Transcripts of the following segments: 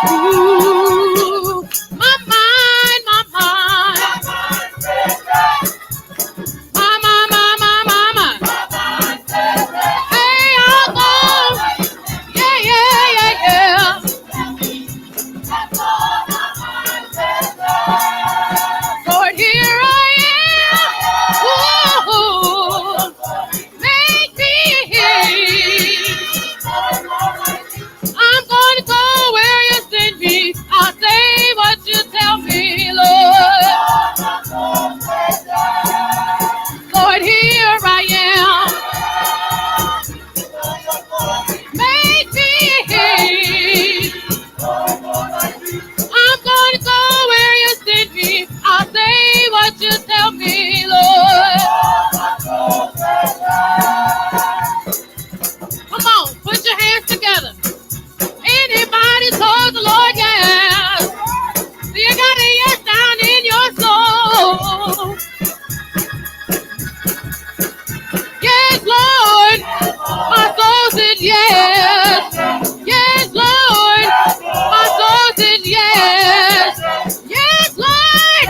Ooh, my mind, my mind. Hey, I'll go. Yeah, yeah, yeah, yeah. Lord, here I am. Ooh, make me. I'm going to go where you send me. I'll say what you tell me, Lord. Lord, here I am. Make me. I'm going to go where you send me. I'll say what you tell me, Lord. Come on, put your hands together. Anybody told the Lord yes? You got a yes down in your soul. Yes, Lord. My soul said yes. Yes, Lord. My soul said yes. Yes, Lord.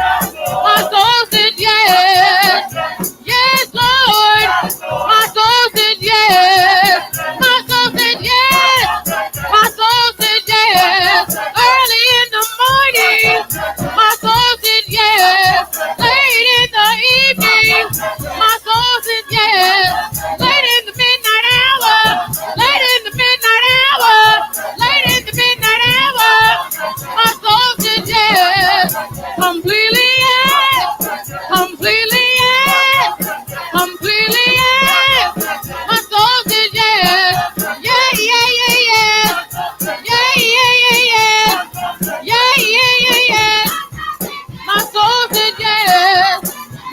My soul said yes. Yes, Lord. My soul said yes. My soul said yes. My soul said yes. Early in the morning, my soul said yes. Late in the evening, my soul said yes. Late in the midnight hour, late in the midnight hour, late in the midnight hour, my soul said yes. Completely yes. Completely yes. Completely yes. My soul said yes. Yeah, yeah, yeah, yeah. Yeah, yeah, yeah, yeah. Yeah, yeah, yeah, yeah. My soul said yes.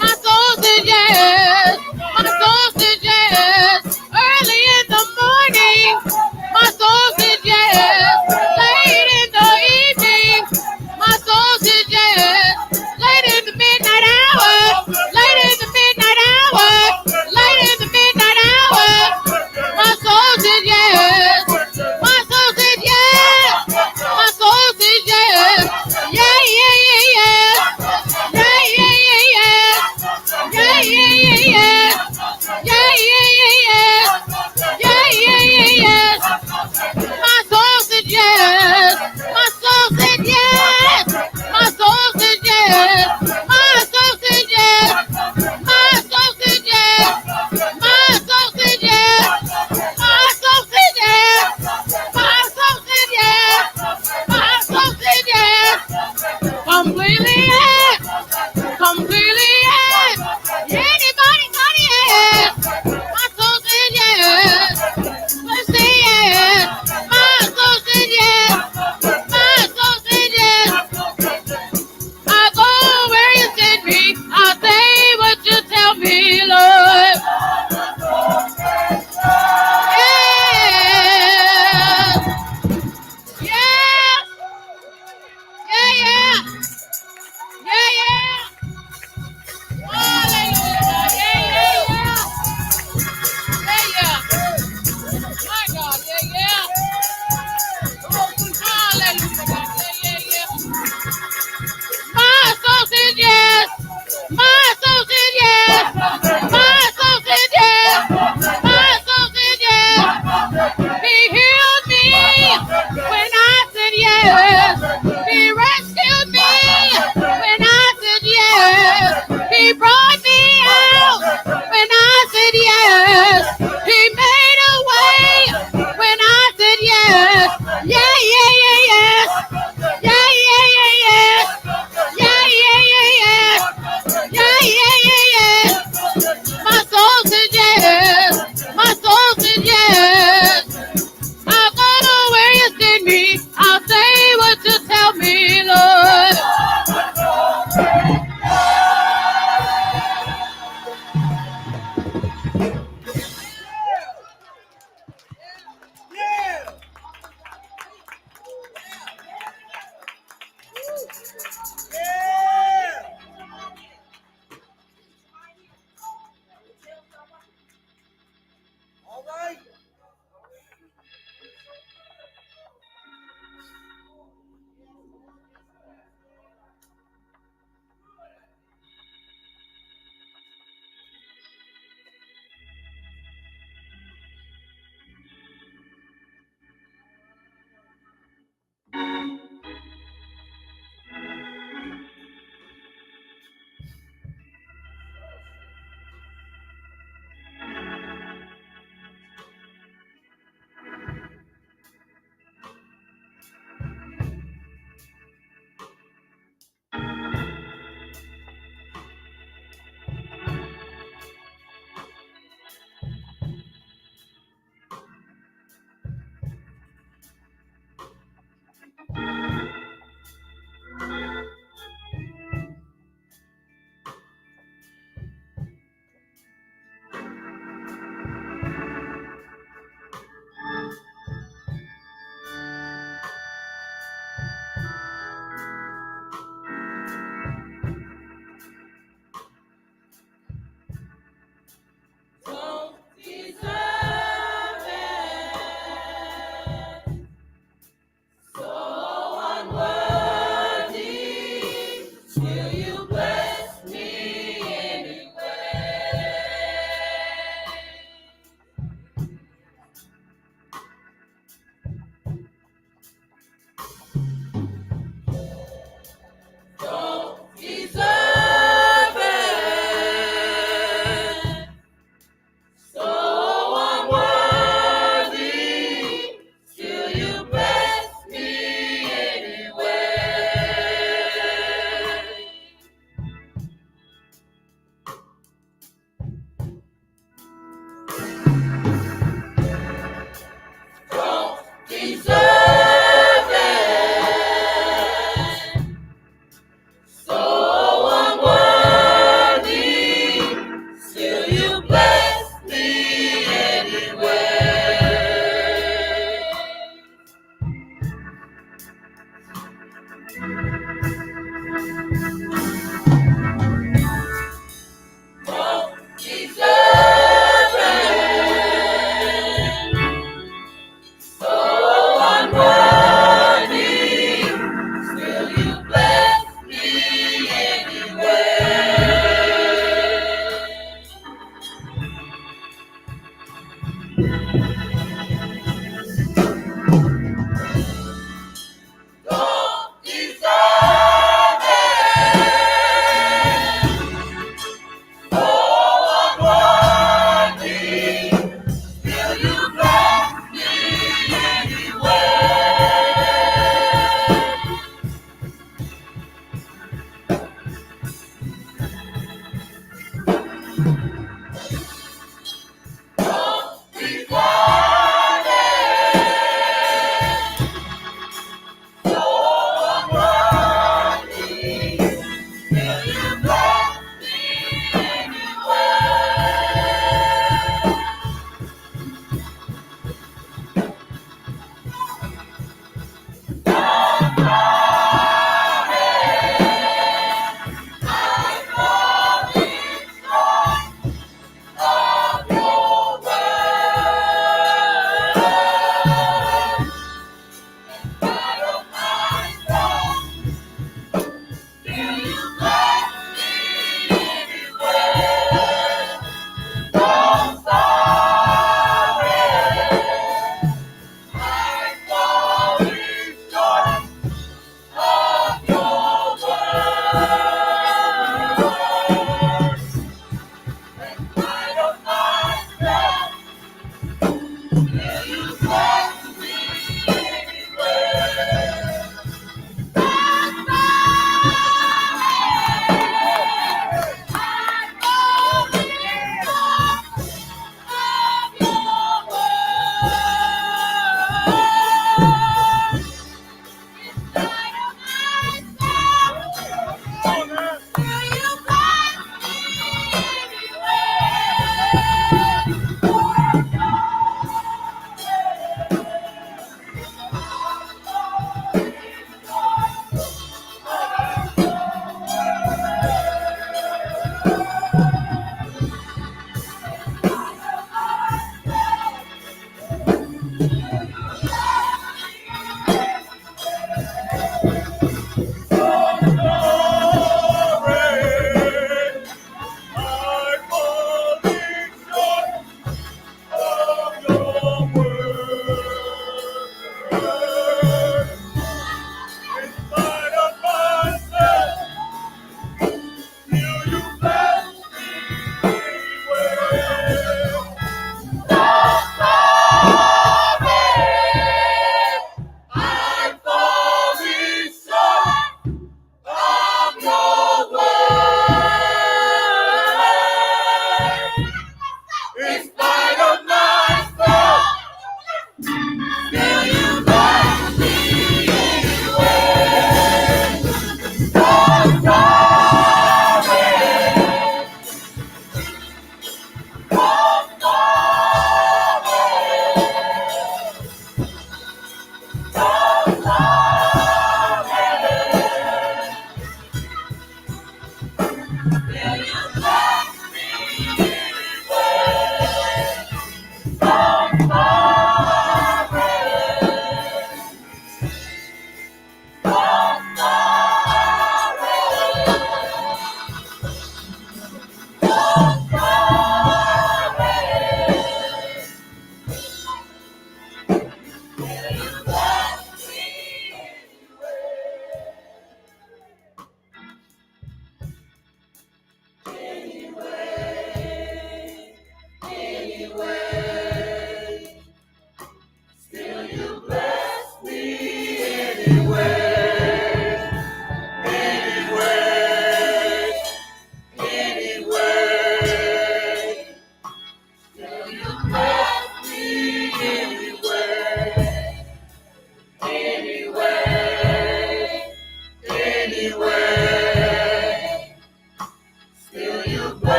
My soul said yes. My soul said yes. Early in the morning, my soul said yes. Late in the evening, my soul said yes. Late in the midnight hour, late in the midnight hour, late in the midnight hour, my soul said yes. My soul said yes. My soul said yes. Yeah, yeah, yeah, yeah. Yeah, yeah, yeah, yeah. Yeah, yeah, yeah, yeah. Yeah, yeah, yeah, yeah. Yeah, yeah, yeah, yeah. My soul said yes. My soul said yes. My soul said yes. My soul said yes. My soul said yes. My soul said yes. My soul said yes. My soul said yes. My soul said yes. Completely yes. Completely yes. Anybody got it? Yes. My soul said yes. Let's say yes. My soul said yes. My soul said yes. I'll go where you send me. I'll say what you tell me, Lord. Yes. Yes. Yeah, yeah. Yeah, yeah. Hallelujah. Yeah, yeah, yeah. Yeah, yeah. My God. Yeah, yeah. Hallelujah. God. Yeah, yeah, yeah. My soul said yes. My soul said yes. My soul said yes. My soul said yes. He healed me when I said yes. He rescued me when I said yes. He brought me out when I said yes. He made a way when I said yes. Yeah, yeah, yeah, yes. Yeah, yeah, yeah, yes. Yeah, yeah, yeah, yes. Yeah, yeah, yeah, yes. My soul said yes. My soul said yes. I'll go to where you send me. I'll say what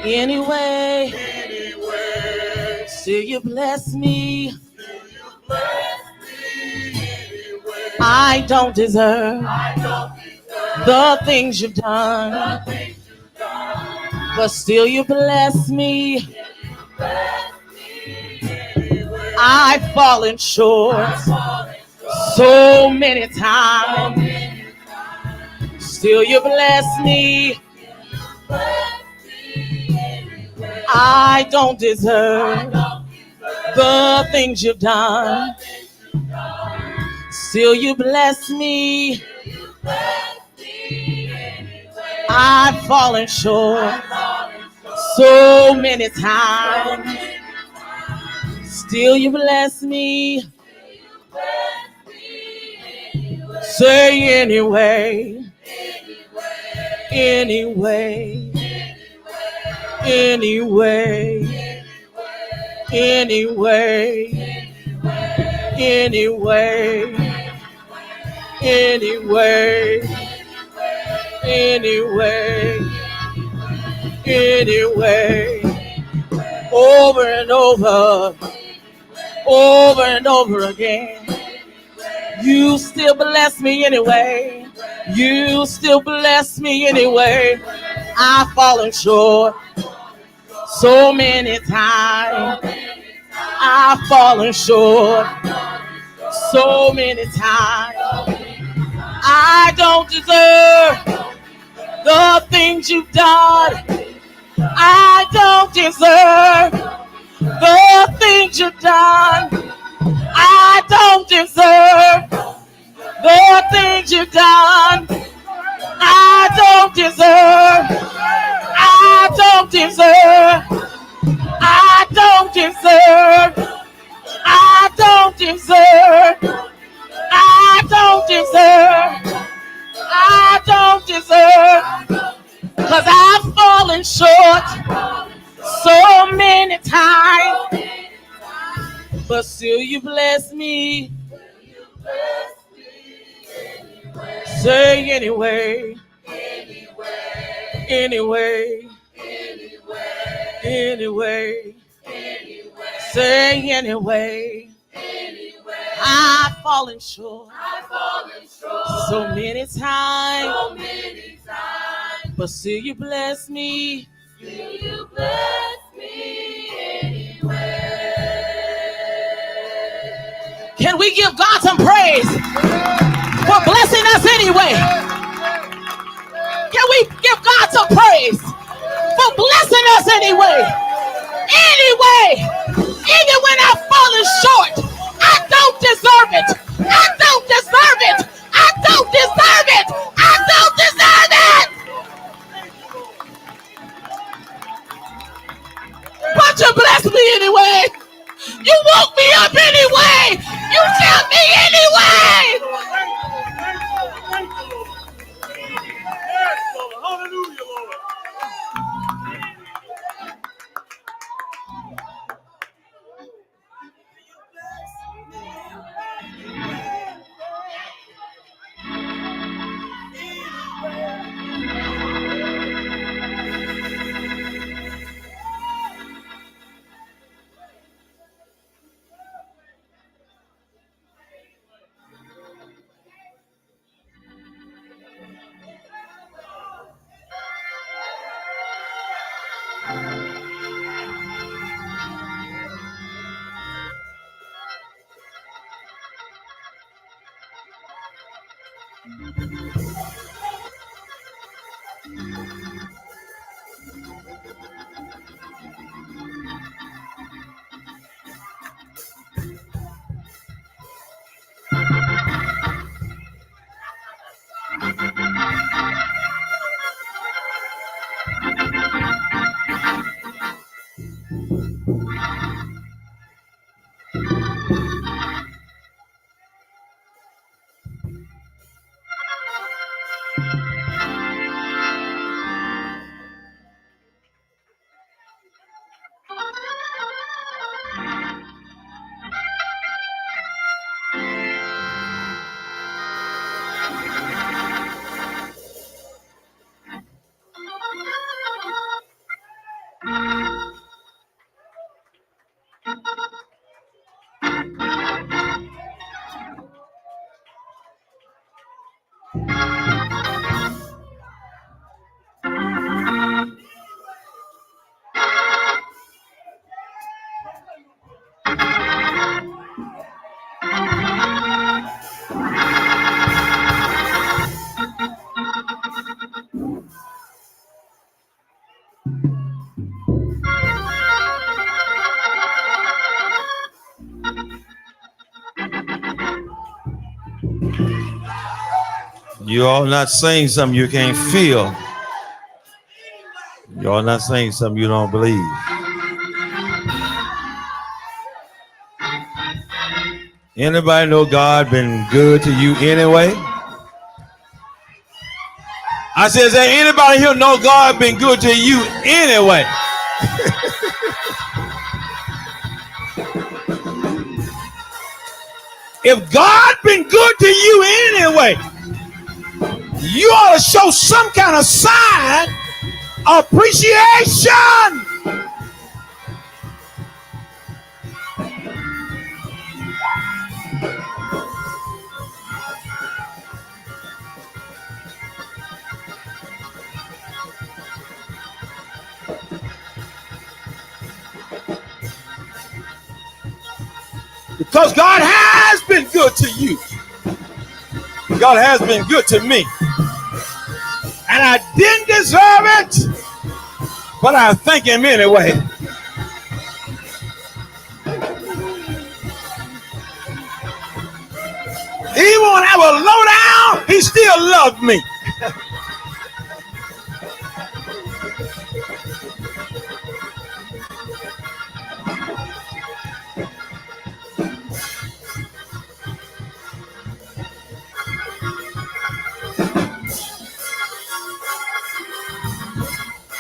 Anyway, still you bless me. I don't deserve the things you've done, but still you bless me. I've fallen short so many times, still you bless me. I don't deserve the things you've done, still you bless me. I've fallen short so many times, still you bless me. Say anyway, anyway, anyway, anyway, anyway, anyway, anyway, anyway, over and over, over and over again. You still bless me anyway. You still bless me anyway. I've fallen short so many times. I've fallen short so many times. I don't deserve the things you've done. I don't deserve the things you've done. I don't deserve the things you've done. I don't deserve. I don't deserve. I don't deserve. I don't deserve. I don't deserve. I don't deserve. Cause I've fallen short so many times, but still you bless me. Say anyway, anyway, anyway, say anyway. I've fallen short so many times, but still you bless me. Can we give God some praise for blessing us anyway? Can we give God some praise for blessing us anyway? Anyway, even when I've fallen short, I don't deserve it. I don't deserve it. I don't deserve it. I don't deserve it. But you bless me anyway. You woke me up anyway. You tell me anyway. Hallelujah, Lord. You all not saying something you can't feel. You all not saying something you don't believe. Anybody know God been good to you anyway? I said, is there anybody here know God been good to you anyway? If God been good to you anyway, you ought to show some kind of sign of appreciation. Because God has been good to you. God has been good to me. And I didn't deserve it, but I thank him anyway. Even when I was low down, he still loved me.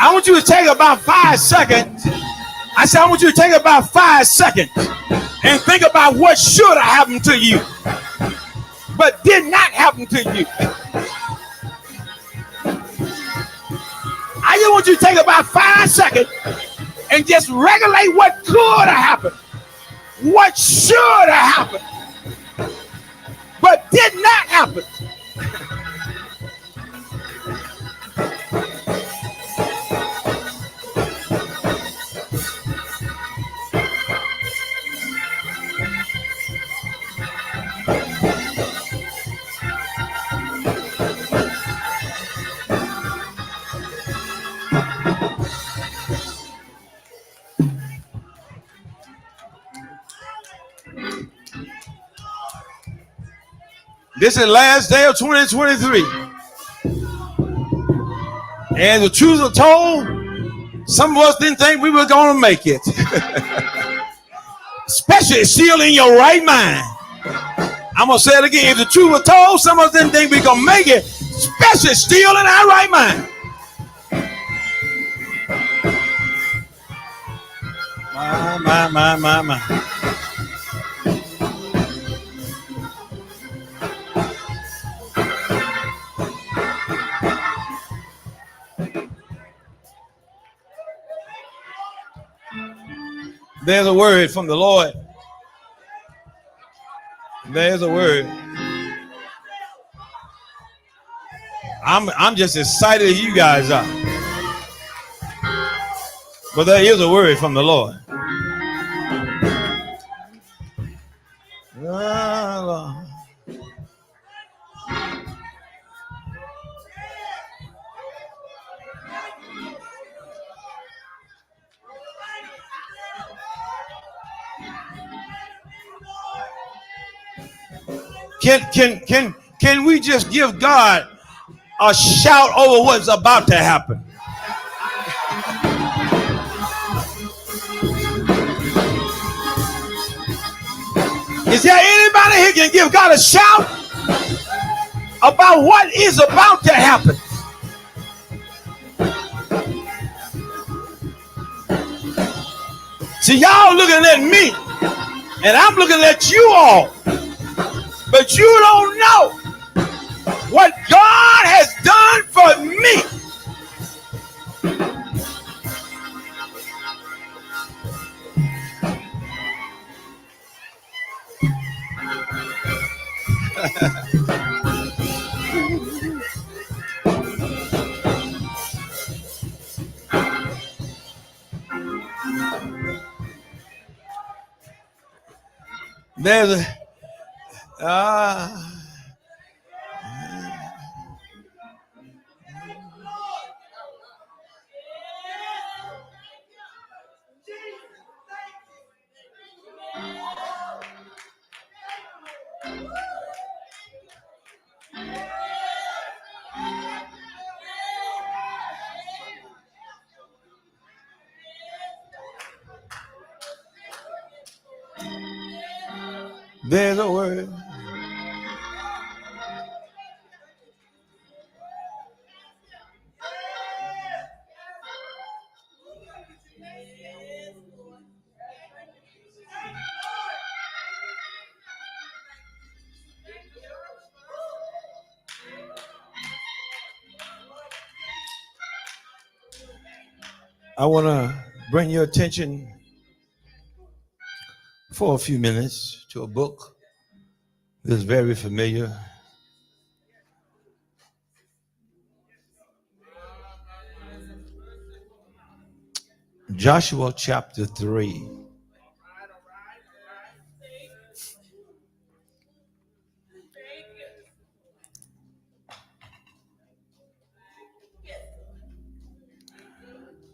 I want you to take about 5 seconds. I said, I want you to take about 5 seconds and think about what should have happened to you, but did not happen to you. I just want you to take about 5 seconds and just regulate what could have happened, what should have happened, but did not happen. This is the last day of 2023. And the truth was told, some of us didn't think we were going to make it. Especially still in your right mind. I'm going to say it again. If the truth was told, some of us didn't think we were going to make it. Especially still in our right mind. My. There's a word from the Lord. There's a word. I'm just excited as you guys are. But there is a word from the Lord. Can we just give God a shout over what's about to happen? Is there anybody here can give God a shout about what is about to happen? See, y'all looking at me, and I'm looking at you all, but you don't know what God has done for me. There's a There's a word. I want to bring your attention for a few minutes to a book that's very familiar. Joshua chapter 3.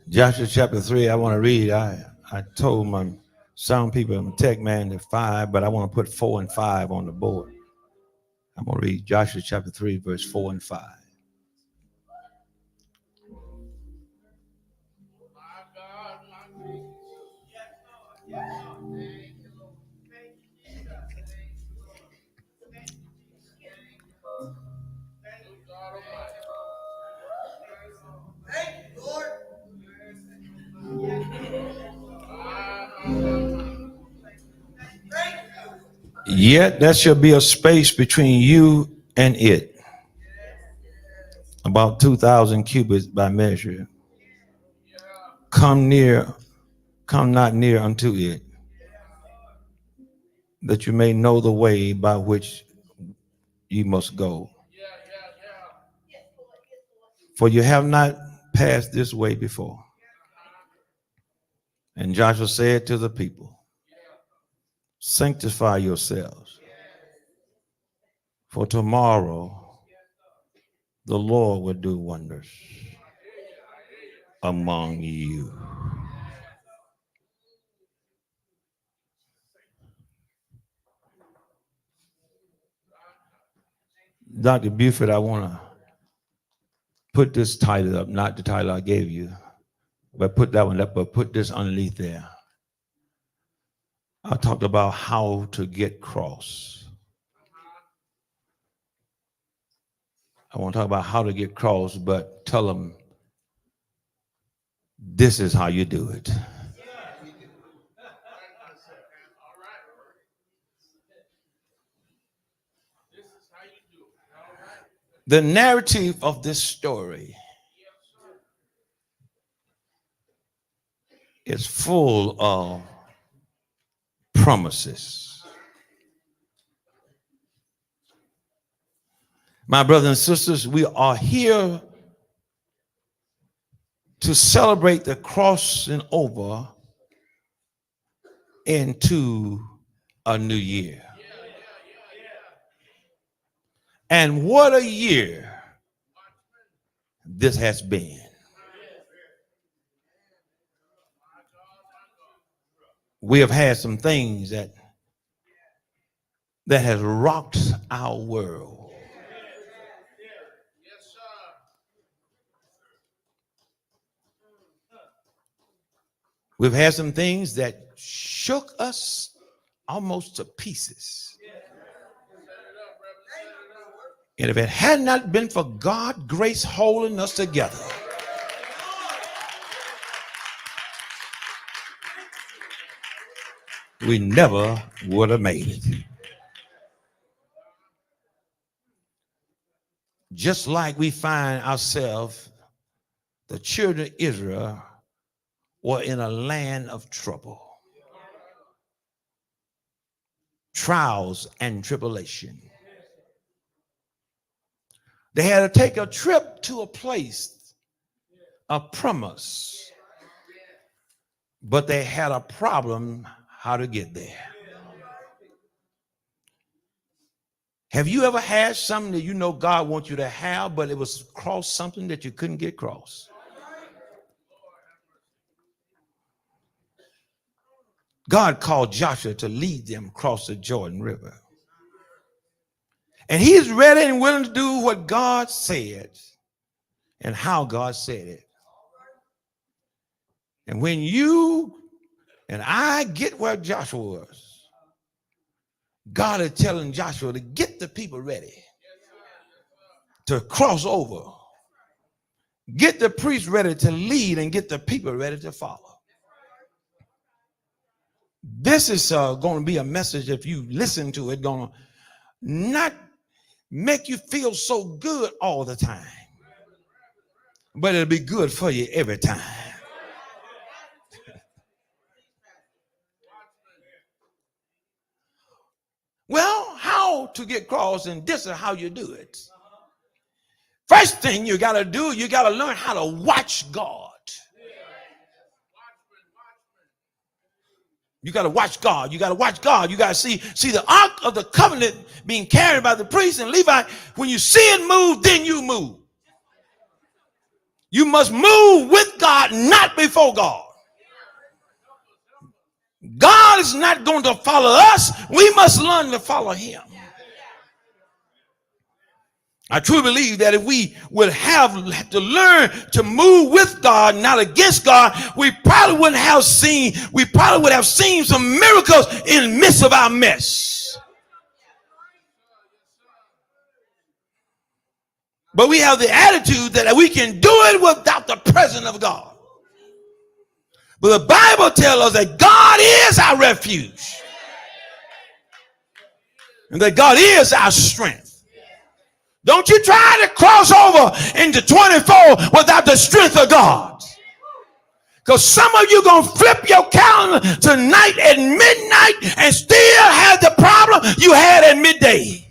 Joshua chapter 3, I want to read. I told my sound people, I'm a tech man at 5, but I want to put 4 and 5 on the board. I'm going to read Joshua chapter 3, verse 4 and 5. Yet there shall be a space between you and it, about 2,000 cubits by measure. Come not near unto it, that you may know the way by which you must go. For you have not passed this way before. And Joshua said to the people, sanctify yourselves, for tomorrow the Lord will do wonders among you. Dr. Buford, I want to put this title up, not the title I gave you, but put that one up, but put this underneath there. I talked about how to get cross. I want to talk about how to get cross, but tell them this is how you do it. The narrative of this story is full of promises. My brothers and sisters, we are here to celebrate the crossing over into a new year. And what a year this has been. We have had some things that has rocked our world. We've had some things that shook us almost to pieces. And if it had not been for God's grace holding us together, we never would have made it. Just like we find ourselves, the children of Israel were in a land of trouble, trials and tribulation. They had to take a trip to a place of promise, but they had a problem how to get there. Have you ever had something that you know God wants you to have, but it was cross something that you couldn't get cross? God called Joshua to lead them across the Jordan River. And he's ready and willing to do what God said and how God said it. And when you and I get where Joshua was, God is telling Joshua to get the people ready to cross over. Get the priests ready to lead and get the people ready to follow. This is going to be a message, if you listen to it, going to not make you feel so good all the time, but it'll be good for you every time. Well, how to get cross, and this is how you do it. First thing you got to do, you got to learn how to watch God. You got to watch God. You got to watch God. You got to see the ark of the covenant being carried by the priest and Levi. When you see it move, then you move. You must move with God, not before God. God is not going to follow us. We must learn to follow him. I truly believe that if we would have to learn to move with God, not against God, we probably would have seen some miracles in the midst of our mess. But we have the attitude that we can do it without the presence of God. But the Bible tells us that God is our refuge. And that God is our strength. Don't you try to cross over into 24 without the strength of God. Because some of you going to flip your calendar tonight at midnight and still have the problem you had at midday.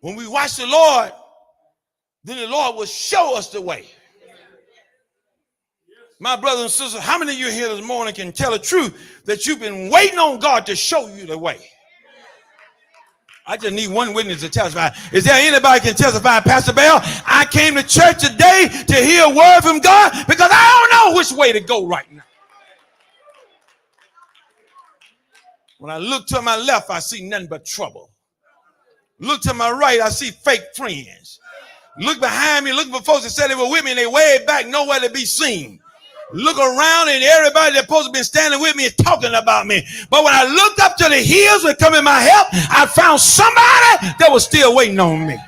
When we watch the Lord, then the Lord will show us the way. My brothers and sisters, how many of you here this morning can tell the truth that you've been waiting on God to show you the way? I just need one witness to testify. Is there anybody can testify, Pastor Bell? I came to church today to hear a word from God because I don't know which way to go right now. When I look to my left, I see nothing but trouble. Look to my right, I see fake friends. Look behind me, looking for folks that said they were with me and they way back, nowhere to be seen. Look around and everybody that's supposed to be standing with me is talking about me. But when I looked up to the hills that come in my help, I found somebody that was still waiting on me.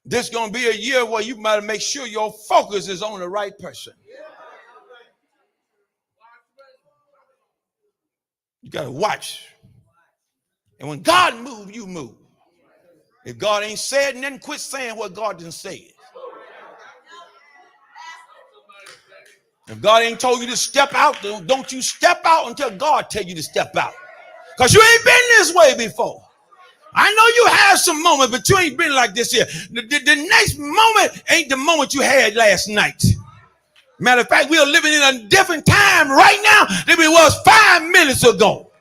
This is going to be a year where you might make sure your focus is on the right person. You got to watch. And when God moves, you move. If God ain't said nothing, quit saying what God didn't say. If God ain't told you to step out, don't you step out until God tell you to step out. Because you ain't been this way before. I know you had some moments, but you ain't been like this here. The next moment ain't the moment you had last night. Matter of fact, we are living in a different time right now than we was 5 minutes ago.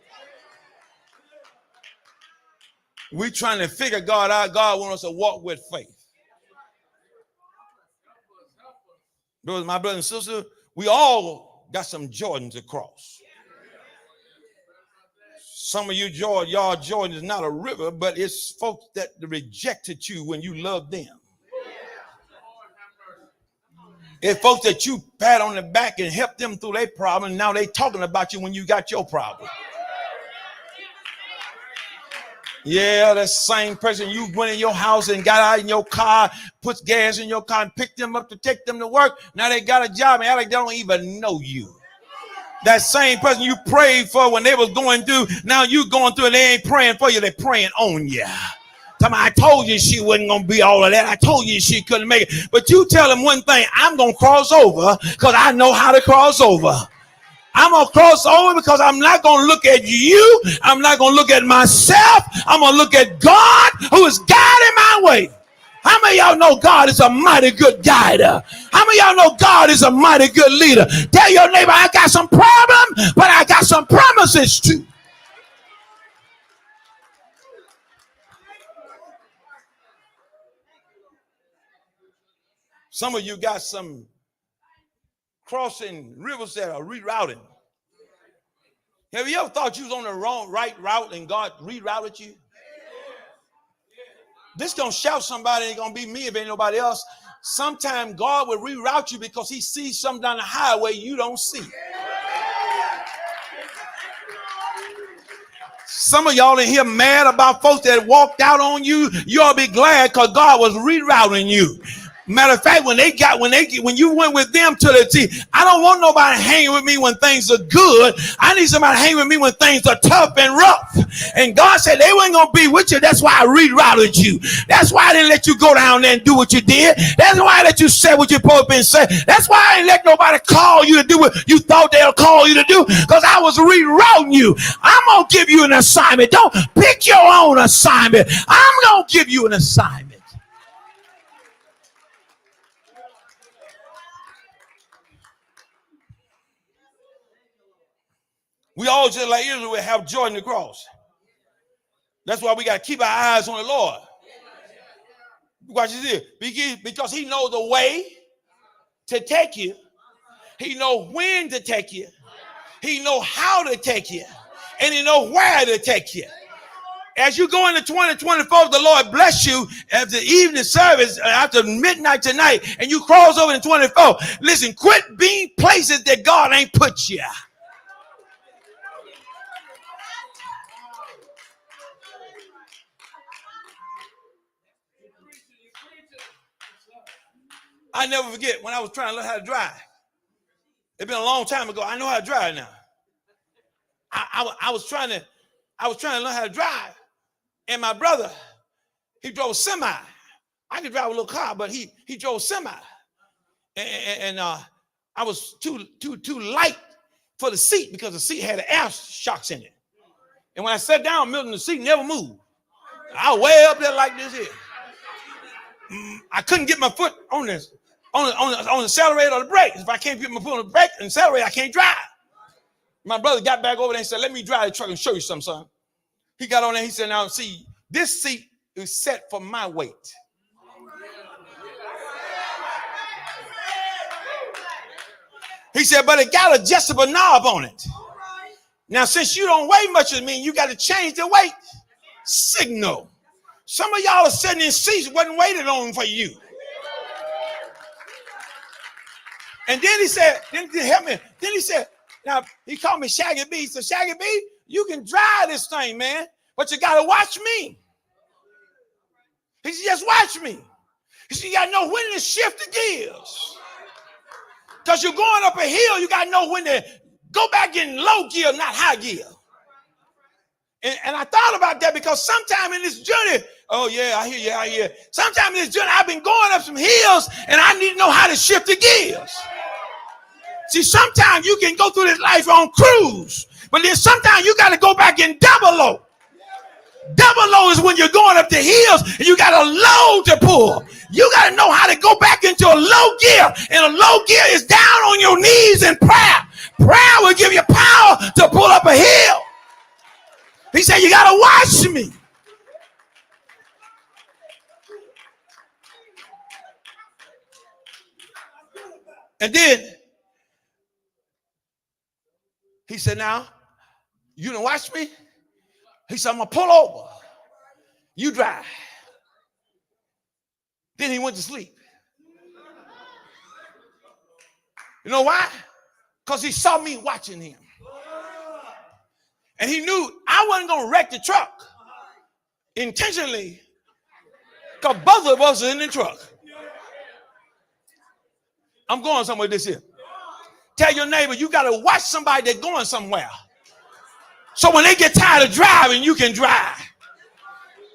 We trying to figure God out. God wants us to walk with faith. My brothers and sisters, we all got some Jordans to cross. Some of you, Jordan is not a river, but it's folks that rejected you when you loved them. It's folks that you pat on the back and helped them through their problem, and now they talking about you when you got your problem. Yeah, that same person you went in your house and got out in your car, put gas in your car and picked them up to take them to work. Now they got a job and they don't even know you. That same person you prayed for when they was going through, now you going through and they ain't praying for you, they're praying on you. I told you she wasn't going to be all of that. I told you she couldn't make it. But you tell them one thing, I'm going to cross over because I know how to cross over. I'm going to cross over because I'm not going to look at you. I'm not going to look at myself. I'm going to look at God who is guiding my way. How many of y'all know God is a mighty good guider? How many of y'all know God is a mighty good leader? Tell your neighbor, I got some problems, but I got some promises too. Some of you got some crossing rivers that are rerouting. Have you ever thought you was on the right route and God rerouted you? This gonna shout somebody, ain't gonna be me if ain't nobody else. Sometimes God will reroute you because he sees something down the highway you don't see. Some of y'all in here mad about folks that walked out on you. You ought to be glad because God was rerouting you. Matter of fact, when you went with them to the T, I don't want nobody hanging with me when things are good. I need somebody hanging with me when things are tough and rough. And God said they weren't gonna be with you. That's why I rerouted you. That's why I didn't let you go down there and do what you did. That's why I let you say what you're supposed to be saying. That's why I didn't let nobody call you to do what you thought they'll call you to do, because I was rerouting you. I'm gonna give you an assignment. Don't pick your own assignment. I'm gonna give you an assignment. We all just like Israel have joy in the cross. That's why we got to keep our eyes on the Lord. Watch this, because he knows the way to take you. He knows when to take you. He knows how to take you. And he knows where to take you. As you go into 2024, the Lord bless you at the evening service after midnight tonight, and you cross over in 24. Listen, quit being places that God ain't put you. I never forget when I was trying to learn how to drive. It's been a long time ago. I know how to drive now. I was trying to learn how to drive, and my brother, he drove a semi. I could drive a little car, but he drove a semi, and I was too light for the seat because the seat had air shocks in it. And when I sat down, Milton, the seat never moved. I was way up there like this here. I couldn't get my foot on this. On the accelerator or the brake. If I can't get my foot on the brake and accelerator, I can't drive. My brother got back over there and said, let me drive the truck and show you something, son. He got on there. He said, now, see, this seat is set for my weight. He said, but it got an adjustable knob on it. Now, since you don't weigh much as me, you got to change the weight signal. Some of y'all are sitting in seats wasn't waited on for you. And then he said, then help me. Then he said, now he called me Shaggy B. He said, Shaggy B, you can drive this thing, man, but you got to watch me. He said, just watch me. He said, you got to know when to shift the gears. Because you're going up a hill, you got to know when to go back in low gear, not high gear. And I thought about that because sometime in this journey, oh yeah, I hear you. Sometime in this journey, I've been going up some hills and I need to know how to shift the gears. See, sometimes you can go through this life on cruise, but then sometimes you got to go back in double low. Double low is when you're going up the hills and you got a load to pull. You got to know how to go back into a low gear, and a low gear is down on your knees in prayer. Prayer will give you power to pull up a hill. He said, you got to watch me. And then he said, now, you done watch me? He said, I'm going to pull over. You drive. Then he went to sleep. You know why? Because he saw me watching him. And he knew I wasn't going to wreck the truck intentionally because both of us are in the truck. I'm going somewhere this year. Tell your neighbor, you got to watch somebody that's going somewhere. So when they get tired of driving, you can drive.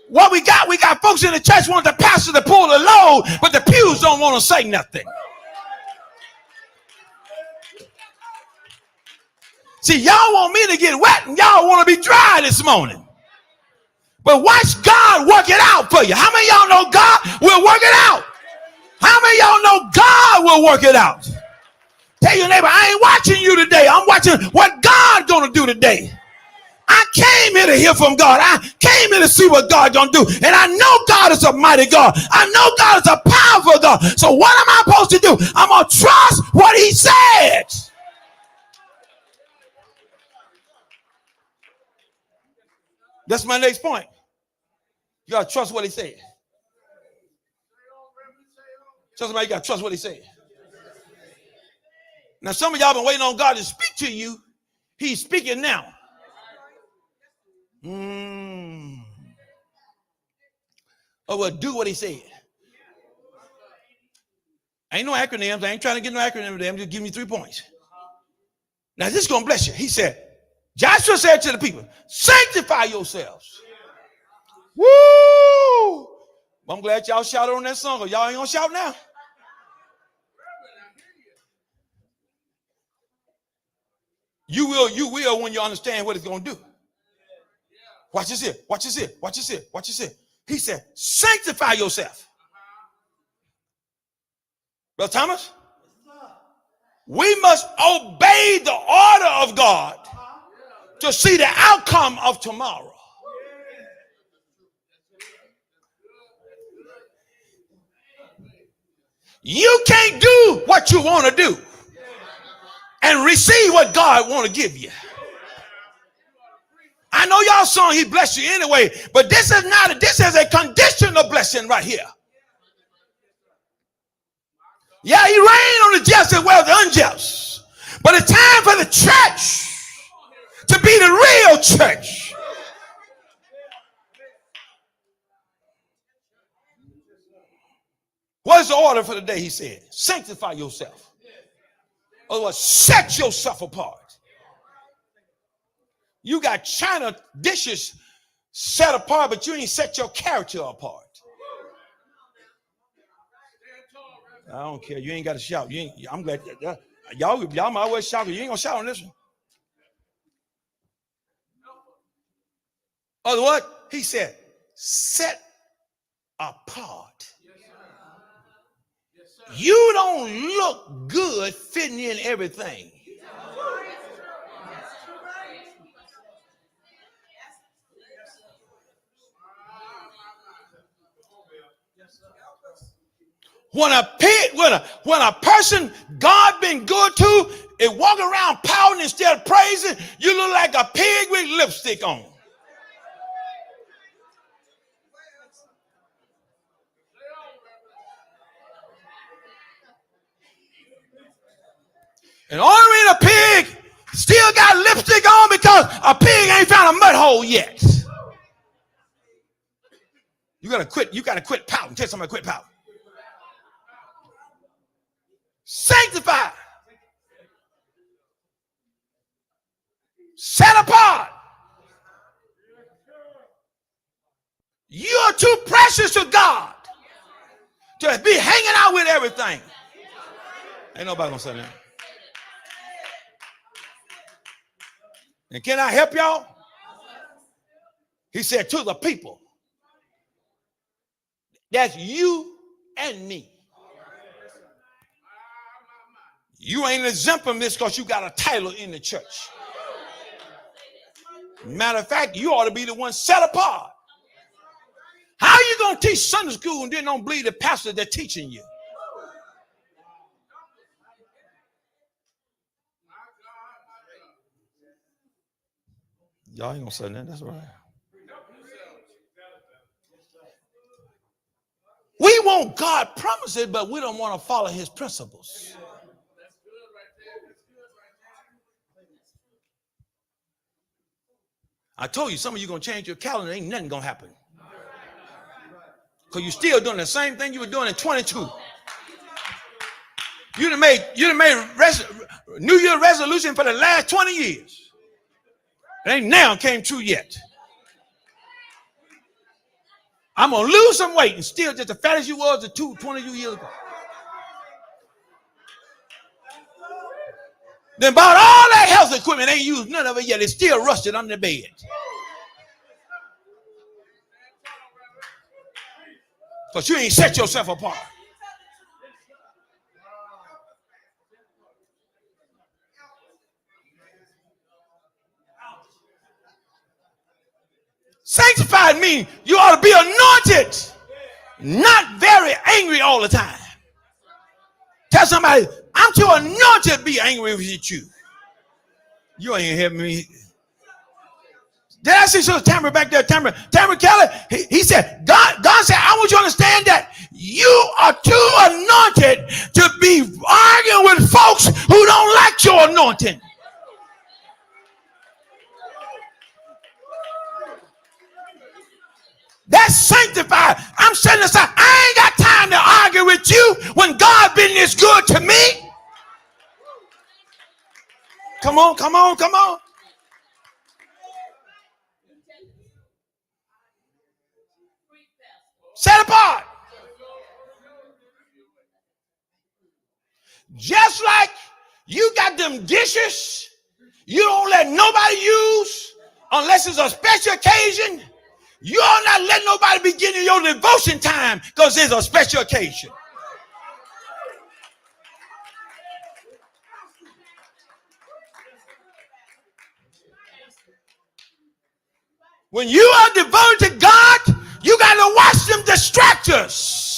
What we got folks in the church want the pastor to pull the load, but the pews don't want to say nothing. See, y'all want me to get wet and y'all want to be dry this morning. But watch God work it out for you. How many of y'all know God will work it out? How many of y'all know God will work it out? Tell your neighbor, I ain't watching you today. I'm watching what God's going to do today. I came here to hear from God. I came here to see what God's going to do. And I know God is a mighty God. I know God is a powerful God. So what am I supposed to do? I'm going to trust what he said. That's my next point. You got to trust what he said. So somebody got to trust what he said. Now, some of y'all been waiting on God to speak to you. He's speaking now. Oh, well, do what he said. Ain't no acronyms. I ain't trying to get no acronym to them. Just give me 3 points. Now, this is going to bless you. He said, Joshua said to the people, sanctify yourselves. Woo! Well, I'm glad y'all shouted on that song. Y'all ain't going to shout now. You will when you understand what it's going to do. Watch this here. Watch this here. Watch this here. Watch this here. He said, sanctify yourself. Brother Thomas, we must obey the order of God to see the outcome of tomorrow. You can't do what you want to do and receive what God want to give you. I know y'all song he blessed you anyway, but this is a conditional blessing right here. Yeah, he reigned on the just as well as the unjust. But it's time for the church to be the real church. What is the order for the day? He said, sanctify yourself. Otherwise, set yourself apart. You got china dishes set apart, but you ain't set your character apart. I don't care. You ain't got to shout. I'm glad. Y'all might well shout. You ain't gonna shout on this one. Oh, what? He said, set apart. You don't look good fitting in everything. When a person God been good to is walking around pouting instead of praising, you look like a pig with lipstick on. And only reason a pig still got lipstick on because a pig ain't found a mud hole yet. You gotta quit pouting. Tell somebody to quit pouting. Sanctify. Set apart. You're too precious to God to be hanging out with everything. Ain't nobody gonna say that. And can I help y'all? He said to the people, that's you and me. You ain't exempt from this because you got a title in the church. Matter of fact, you ought to be the one set apart. How are you going to teach Sunday school and then don't believe the pastor that's teaching you? Y'all ain't going to say that. That's right. We want God promises, but we don't want to follow his principles. I told you, some of you going to change your calendar. Ain't nothing going to happen. Because you're still doing the same thing you were doing in 22. You done made New Year resolution for the last 20 years. It ain't now came true yet. I'm going to lose some weight and still just as fat as you was 22 years ago. Then bought all that health equipment, ain't used none of it yet. It's still rusted under the bed. Because you ain't set yourself apart. Sanctified means you ought to be anointed, not very angry all the time. Tell somebody, I'm too anointed to be angry with you. You ain't hear me. Did I see Sister Tamara back there? Tamara Kelly, he said, God said, I want you to understand that You are too anointed to be arguing with folks who don't like your anointing. That's sanctified. I'm setting aside. I ain't got time to argue with you when God been this good to me. Come on, come on, come on. Set apart. Just like you got them dishes you don't let nobody use unless it's a special occasion. You are not letting nobody begin in your devotion time because it's a special occasion. When you are devoted to God, you got to watch them distractors.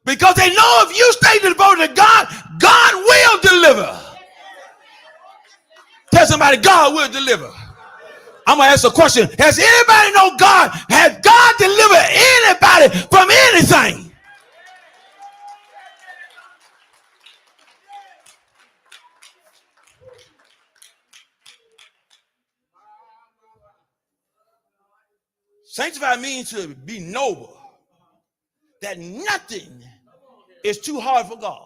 Because they know if you stay devoted to God, God will deliver. Tell somebody, God will deliver. I'm going to ask a question. Has anybody know God? Has God delivered anybody from anything? Sanctified means to be noble. That nothing is too hard for God.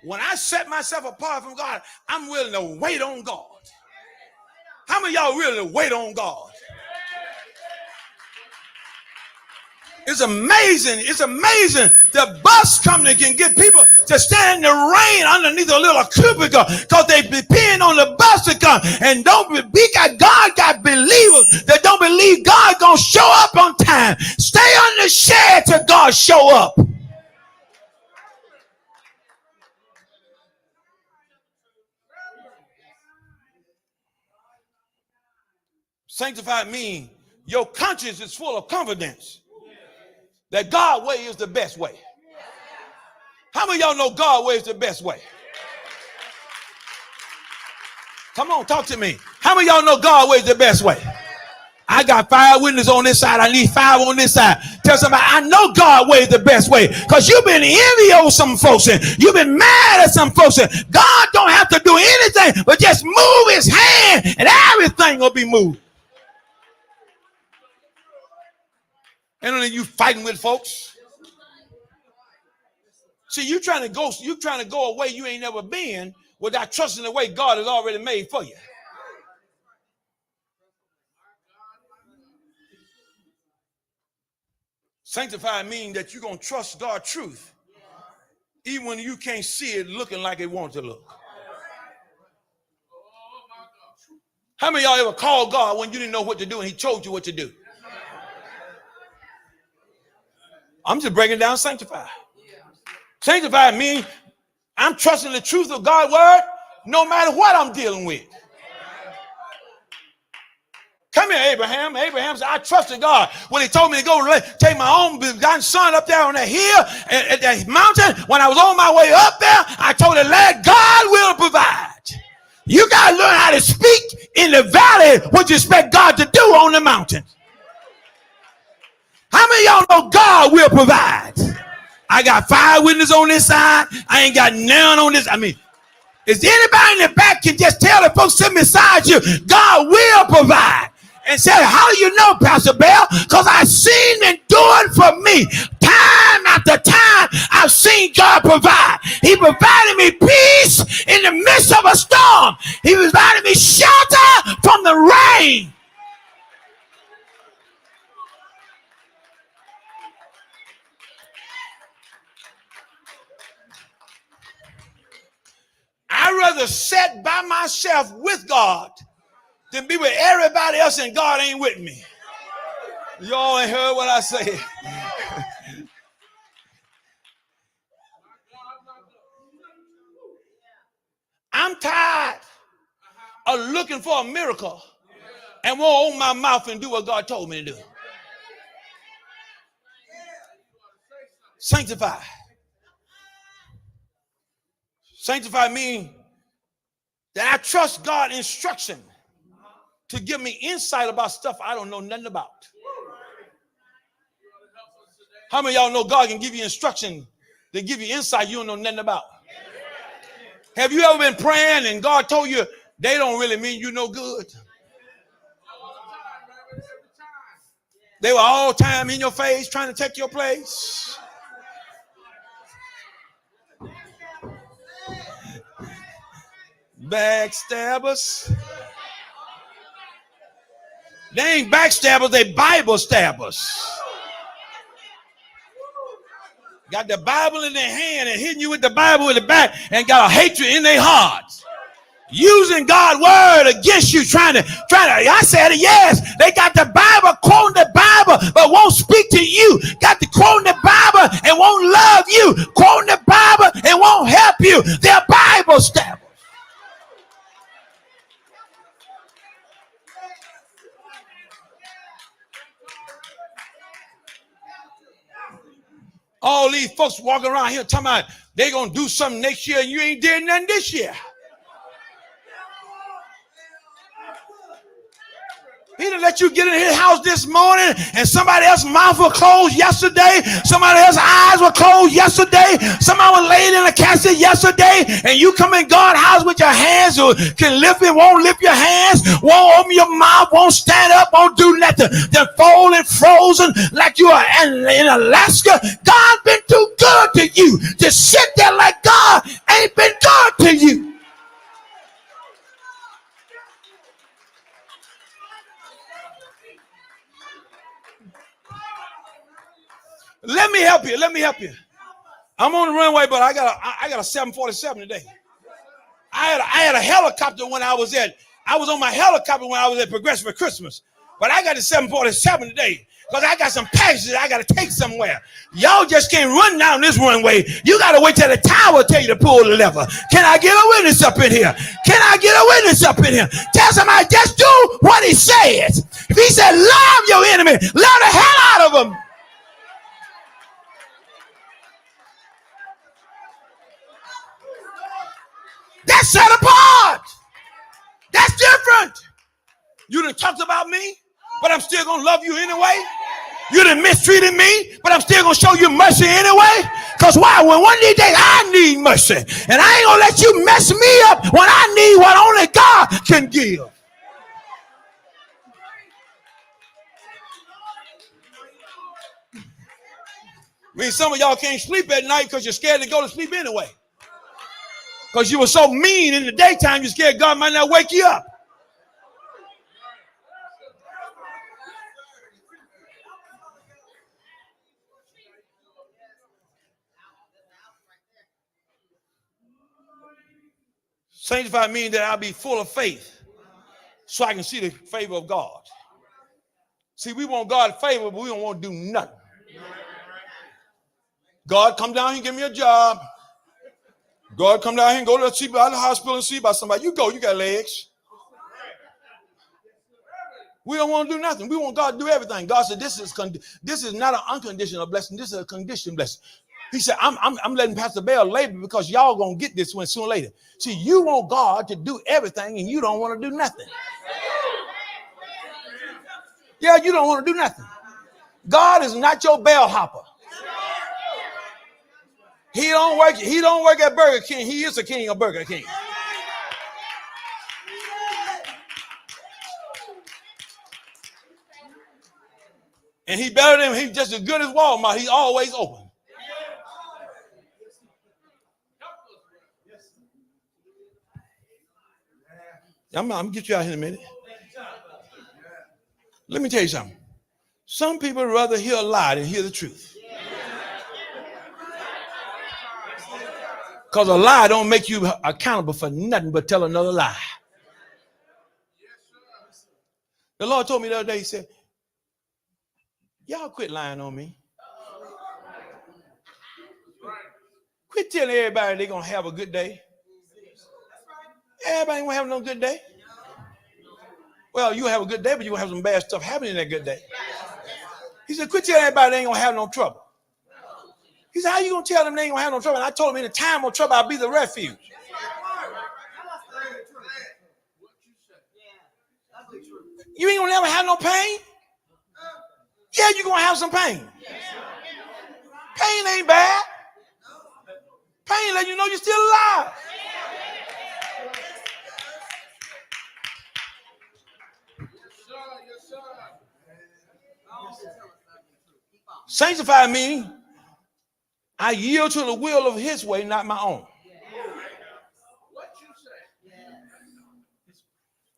When I set myself apart from God, I'm willing to wait on God. How many of y'all willing to wait on God? It's amazing. It's amazing. The bus company can get people to stand in the rain underneath a little cubicle because they depend on the bus to come. And God got believers that don't believe God gonna show up on time. Stay on the shed till God show up. Sanctified means your conscience is full of confidence that God's way is the best way. How many of y'all know God's way is the best way? Come on, talk to me. How many of y'all know God's way is the best way? I got 5 witnesses on this side. I need 5 on this side. Tell somebody, I know God's way is the best way. Because you've been envious of some folks and you've been mad at some folks. And God don't have to do anything but just move his hand and everything will be moved. And then you fighting with folks. See, you trying to go a way you ain't never been without trusting the way God has already made for you. Sanctified means that you're going to trust God's truth even when you can't see it looking like it wants to look. How many of y'all ever called God when you didn't know what to do and he told you what to do? I'm just breaking down sanctified. Sanctified means I'm trusting the truth of God's word no matter what I'm dealing with. Come here, Abraham. Abraham said, I trusted God when he told me to go take my own begotten son up there on that hill at that mountain. When I was on my way up there, I told the lad, God will provide. You got to learn how to speak in the valley what you expect God to do on the mountain. How many of y'all know God will provide? I got 5 witnesses on this side. I ain't got none on this. I mean, is anybody in the back can just tell the folks sitting beside you, God will provide? And say, how do you know, Pastor Bell? Because I've seen him do it for me. Time after time, I've seen God provide. He provided me peace in the midst of a storm. He provided me shelter from the rain. I'd rather sit by myself with God than be with everybody else and God ain't with me. Y'all ain't heard what I said. I'm tired of looking for a miracle and won't open my mouth and do what God told me to do. Sanctify. Sanctify means that I trust God's instruction to give me insight about stuff I don't know nothing about. How many of y'all know God can give you instruction to give you insight you don't know nothing about? Have you ever been praying and God told you they don't really mean you no good? They were all time in your face trying to take your place. Backstabbers. They ain't backstabbers, they Bible stabbers. Got the Bible in their hand and hitting you with the Bible in the back and got a hatred in their hearts. Using God's word against you, trying to, I said it, yes. They got the Bible, quoting the Bible, but won't speak to you. Got the quoting the Bible and won't love you. Quoting the Bible and won't help you. They're Bible stabbers. All these folks walking around here talking about they're going to do something next year and you ain't did nothing this year. He didn't let you get in his house this morning and somebody else's mouth was closed yesterday. Somebody else's eyes were closed yesterday. Somebody was laid in a casket yesterday and you come in God's house with your hands who can lift it, won't lift your hands, won't open your mouth, won't stand up, won't do nothing. They're folded, frozen like you are in Alaska. God's been too good to you to sit there like God ain't been good to you. Let me help you. Let me help you. I'm on the runway, but I got a 747 today. I had a helicopter when I was on my helicopter when I was at Progressive for Christmas. But I got the 747 today because I got some packages I got to take somewhere. Y'all just can't run down this runway. You got to wait till the tower tell you to pull the lever. Can I get a witness up in here? Can I get a witness up in here? Tell somebody, just do what he says. If he said, love your enemy, love the hell out of them. That's set apart. That's different. You done talked about me, but I'm still going to love you anyway. You done mistreated me, but I'm still going to show you mercy anyway. Because why? When one of these days I need mercy, and I ain't going to let you mess me up when I need what only God can give. I mean, some of y'all can't sleep at night because you're scared to go to sleep anyway. Because you were so mean in the daytime, you're scared God might not wake you up. Sanctified means that I'll be full of faith so I can see the favor of God. See, we want God's favor, but we don't want to do nothing. God, come down here and give me a job. God, come down here and go to the hospital and see about somebody. You go, you got legs. We don't want to do nothing. We want God to do everything. God said, this is not an unconditional blessing. This is a conditional blessing. He said, I'm letting Pastor Bell labor because y'all going to get this one sooner or later. See, you want God to do everything and you don't want to do nothing. Yeah, you don't want to do nothing. God is not your bellhopper. He don't work at Burger King. He is the king of Burger King. And he's just as good as Walmart. He's always open. I'm going to get you out here in a minute. Let me tell you something. Some people rather hear a lie than hear the truth. Because a lie don't make you accountable for nothing but tell another lie. The Lord told me the other day, he said, y'all quit lying on me. Quit telling everybody they're going to have a good day. Everybody ain't going to have no good day. Well, you have a good day, but you're going to have some bad stuff happening in that good day. He said, quit telling everybody they ain't going to have no trouble. He said, how you going to tell them they ain't going to have no trouble? And I told him, in the time of trouble, I'll be the refuge. You ain't going to never have no pain? Yeah, you're going to have some pain. Pain ain't bad. Pain let you know you're still alive. Sanctify me. I yield to the will of his way, not my own.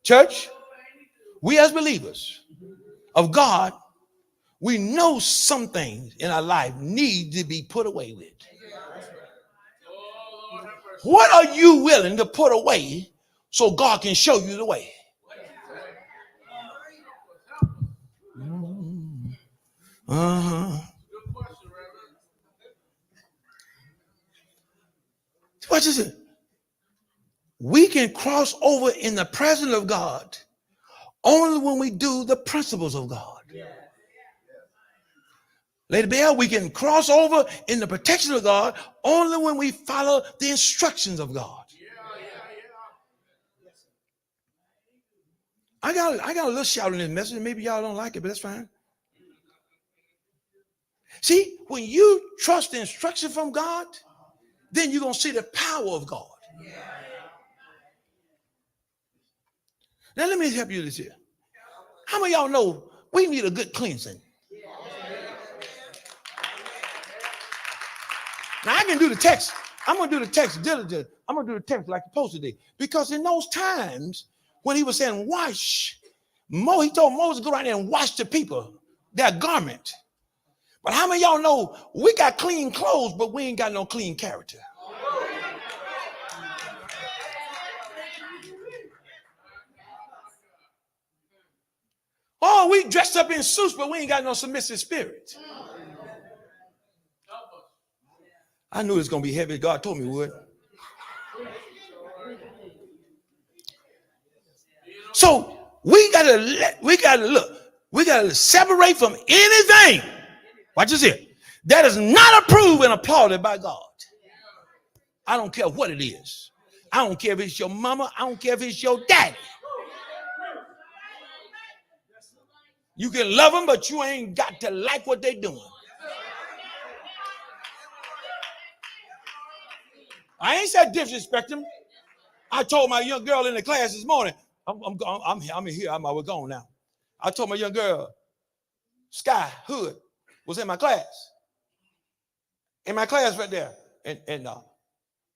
Church, we as believers of God, we know some things in our life need to be put away with. What are you willing to put away so God can show you the way? Watch this. We can cross over in the presence of God only when we do the principles of God. Lady Bell, we can cross over in the protection of God only when we follow the instructions of God. I got a little shout in this message. Maybe y'all don't like it, but that's fine. See, when you trust the instruction from God, then you're going to see the power of God. Now, let me help you this here. How many of y'all know we need a good cleansing? Now, I can do the text. I'm going to do the text diligent. I'm going to do the text like you're supposed to do. Because in those times when he was saying wash, he told Moses to go out there and wash the people, their garment. But how many of y'all know we got clean clothes, but we ain't got no clean character? Oh, we dressed up in suits, but we ain't got no submissive spirit. I knew it was going to be heavy. God told me it would. So we gotta separate from anything. Watch this here. That is not approved and applauded by God. I don't care what it is. I don't care if it's your mama. I don't care if it's your daddy. You can love them, but you ain't got to like what they're doing. I ain't said disrespect them. I told my young girl in the class this morning, I'm here, I'm gone now. I told my young girl, Sky Hood was in my class. In my class right there. And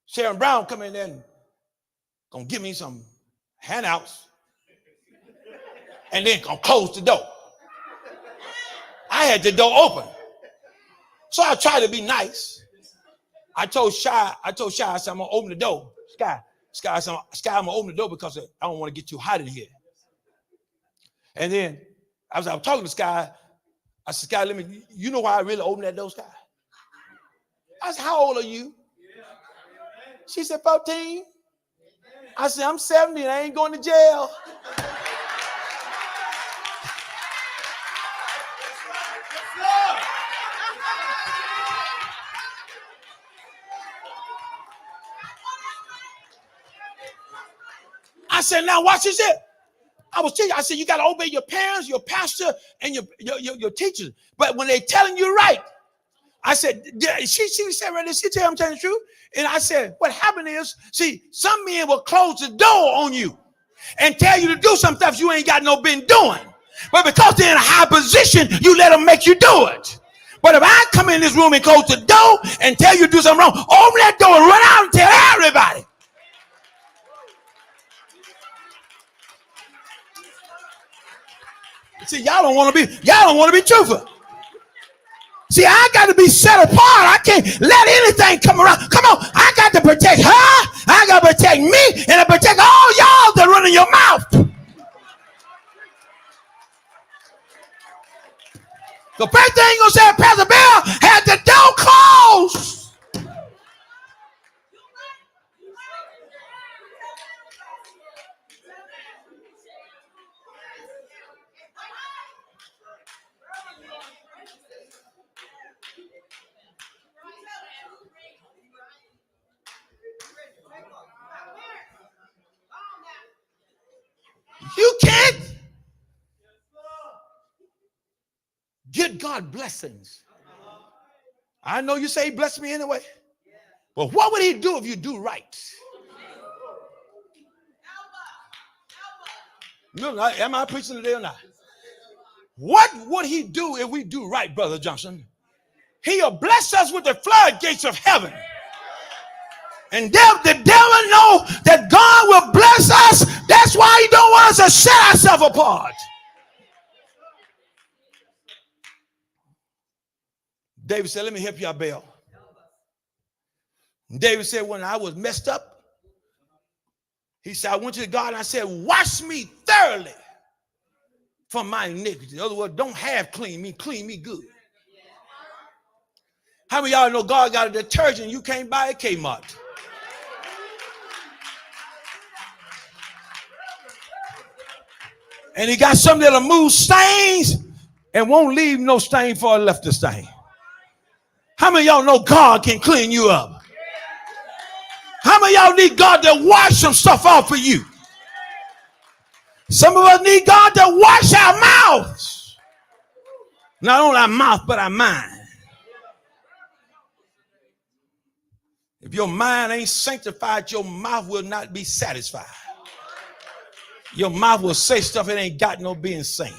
Sharon Brown come in there and gonna give me some handouts and then gonna close the door. I had the door open. So I tried to be nice. I told Shy, I said, I'm gonna open the door. Sky, I'm gonna open the door because I don't want to get too hot in here. And then I was talking to Sky. I said, Sky, you know why I really opened that door, Sky? I said, how old are you? She said, 14. I said, I'm 70 and I ain't going to jail. I said, now watch this here. I was teaching. I said, you got to obey your parents, your pastor, and your teachers. But when they're telling you right, I said, she said right there, she tell I'm telling the truth. And I said, what happened is, see, some men will close the door on you and tell you to do some stuff you ain't got no been doing. But because they're in a high position, you let them make you do it. But if I come in this room and close the door and tell you to do something wrong, open that door and run out and tell everybody. See, y'all don't want to be truthful. See, I got to be set apart. I can't let anything come around. Come on, I got to protect her. I got to protect me, and I protect all y'all that run in your mouth. The first thing you're gonna say, Pastor Bill had the door closed. You can't get God blessings I know you say he blessed me anyway. But what would he do if you do right? Am I preaching today or not? What would he do if we do right, Brother Johnson? He'll bless us with the floodgates of heaven. And the devil know that God will bless us. That's why he don't want us to set ourselves apart. David said, let me help you out, Baal. David said, when I was messed up, he said, I went to God and I said, wash me thoroughly from my iniquity. In other words, don't have clean me good. How many of y'all know God got a detergent you can't buy at Kmart? And he got something that'll move stains and won't leave no stain for a left a stain. How many of y'all know God can clean you up? How many of y'all need God to wash some stuff off of you? Some of us need God to wash our mouths. Not only our mouth, but our mind. If your mind ain't sanctified, your mouth will not be satisfied. Your mouth will say stuff it ain't got no being saying.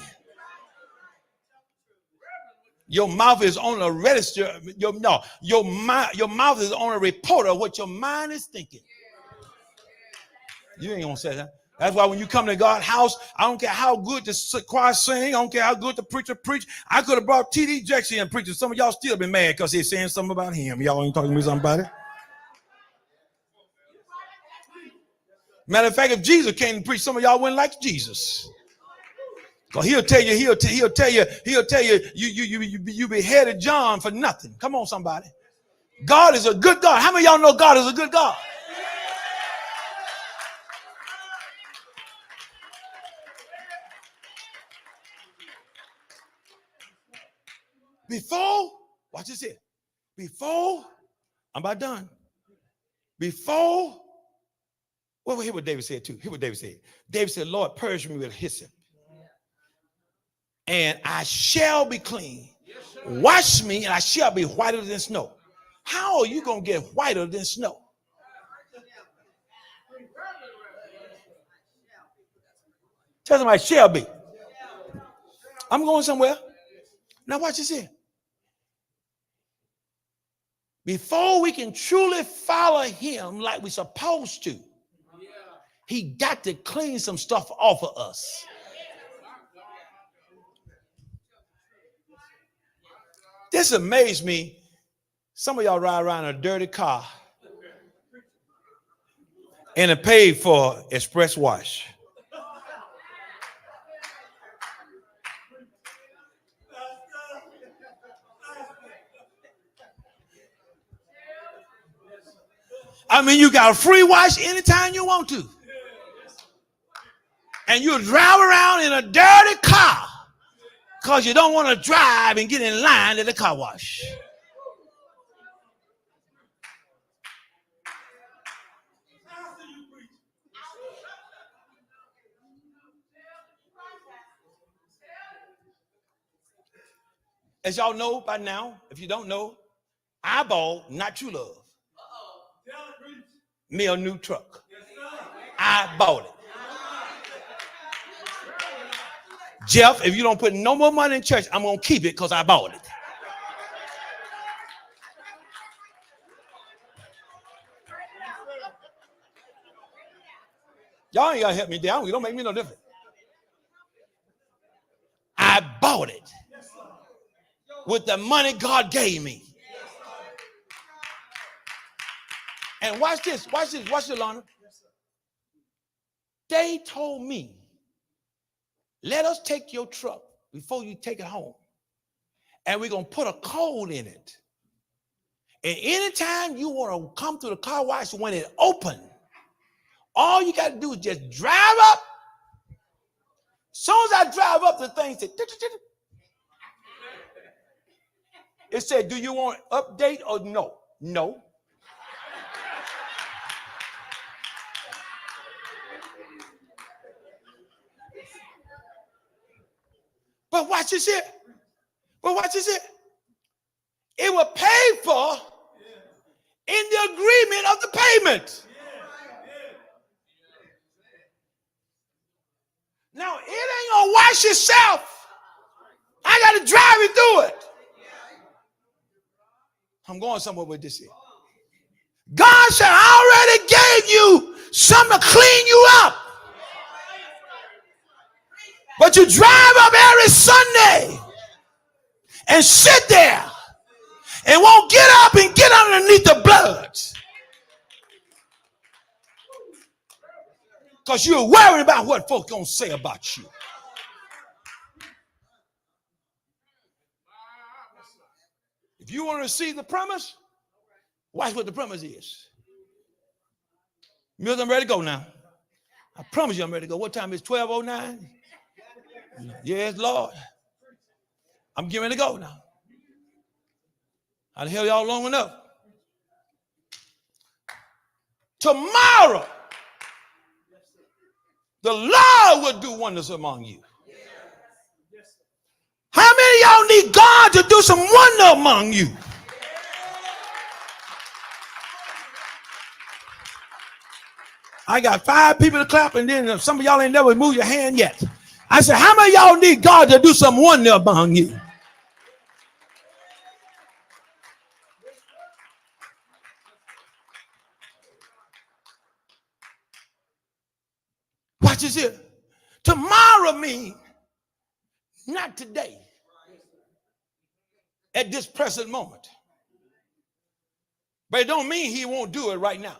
Your mouth is on a register. Your mouth is on a reporter of what your mind is thinking. You ain't gonna say that. That's why when you come to God's house, I don't care how good the choir sing, I don't care how good the preacher preach. I could have brought T.D. Jackson and preacher. Some of y'all still been mad because he's saying something about him. Y'all ain't talking to me something about it. Matter of fact, if Jesus came and preached, some of y'all wouldn't like Jesus. Because he'll tell you, you beheaded John for nothing. Come on, somebody. God is a good God. How many of y'all know God is a good God? Watch this here. I'm about done. Well, hear what David said too. Hear what David said. David said, Lord, purge me with hyssop, and I shall be clean. Wash me, and I shall be whiter than snow. How are you going to get whiter than snow? Tell somebody, shall be. I'm going somewhere. Now watch this here. Before we can truly follow him like we're supposed to, he got to clean some stuff off of us. This amazed me. Some of y'all ride around in a dirty car and it paid for express wash. I mean, you got a free wash anytime you want to. And you drive around in a dirty car because you don't want to drive and get in line at the car wash. As y'all know by now, if you don't know, I bought, not true love, me a new truck. I bought it. Jeff, if you don't put no more money in church, I'm going to keep it because I bought it. Y'all ain't got to help me down. You don't make me no different. I bought it with the money God gave me. And watch this, Lana. They told me, let us take your truck before you take it home. And we're going to put a code in it. And anytime you want to come to the car wash when it open, all you got to do is just drive up. As soon as I drive up, the thing said, it said, do you want update or no? No. But watch this here. It was paid for in the agreement of the payment. Now, it ain't gonna wash itself. I gotta drive it through it. I'm going somewhere with this here. God said, I already gave you something to clean you up. But you drive up every Sunday and sit there and won't get up and get underneath the blood. Because you're worried about what folks gonna say about you. If you want to receive the promise, watch what the promise is. Mills, I'm ready to go now. I promise you I'm ready to go. What time is it? 12:09? Yes, Lord. I'm getting ready to go now. I've held y'all long enough. Tomorrow, the Lord will do wonders among you. How many of y'all need God to do some wonder among you? I got 5 people to clap, and then some of y'all ain't never moved your hand yet. I said, how many of y'all need God to do some wonder among you? Watch this here. Tomorrow means not today. At this present moment. But it don't mean he won't do it right now.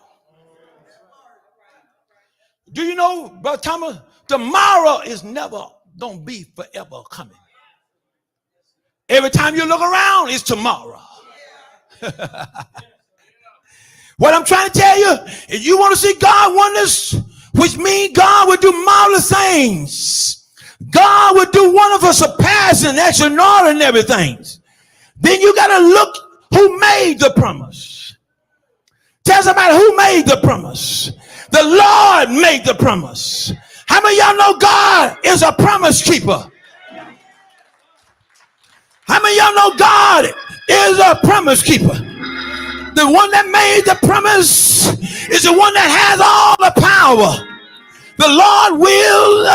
Do you know, Brother Thomas, tomorrow is never going to be forever coming. Every time you look around, it's tomorrow. What I'm trying to tell you, if you want to see God wonders, which means God will do marvelous things. God will do wonderful, surpassing, extraordinary things. Then you got to look who made the promise. Tell somebody who made the promise. The Lord made the promise. How many of y'all know God is a promise keeper? How many of y'all know God is a promise keeper? The one that made the promise is the one that has all the power. The Lord will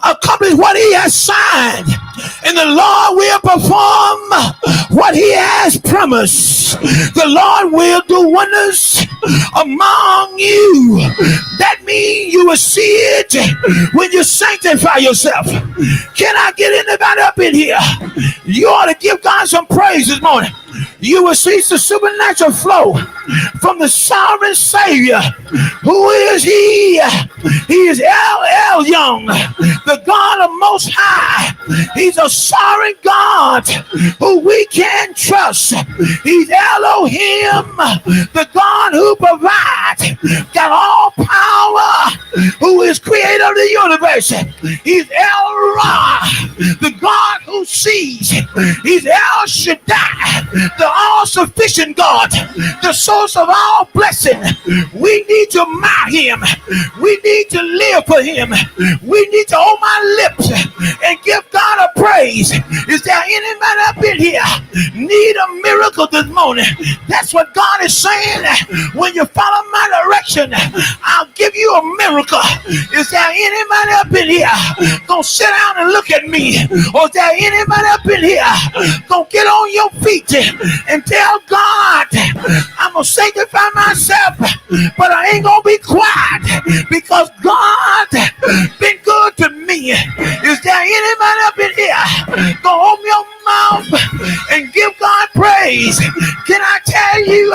accomplish what he has signed, and the Lord will perform what he has promised. The Lord will do wonders among you. That means you will see it when you sanctify yourself. Can I get anybody up in here? You ought to give God some praise this morning. You will see the supernatural flow from the sovereign Savior. Who is he? He is El Young, the God of Most High. He's a sovereign God who we can trust. He's Elohim, the God who provides, got all power, who is creator of the universe. He's El Ra, the God who sees. He's El Shaddai, the all-sufficient God, the source of all blessing. We need to mount him. We need to live for him. We need to open our lips and give God a praise. Is there anybody up in here need a miracle this morning? That's what God is saying. When you follow my direction, I'll give you a miracle. Is there anybody up in here gonna sit down and look at me? Or is there anybody up in here gonna get on your feet and tell God, I'm gonna sanctify myself, but I ain't gonna be quiet because God been good to me? Is there anybody up in here gonna open your mouth and give God praise? Can I tell you,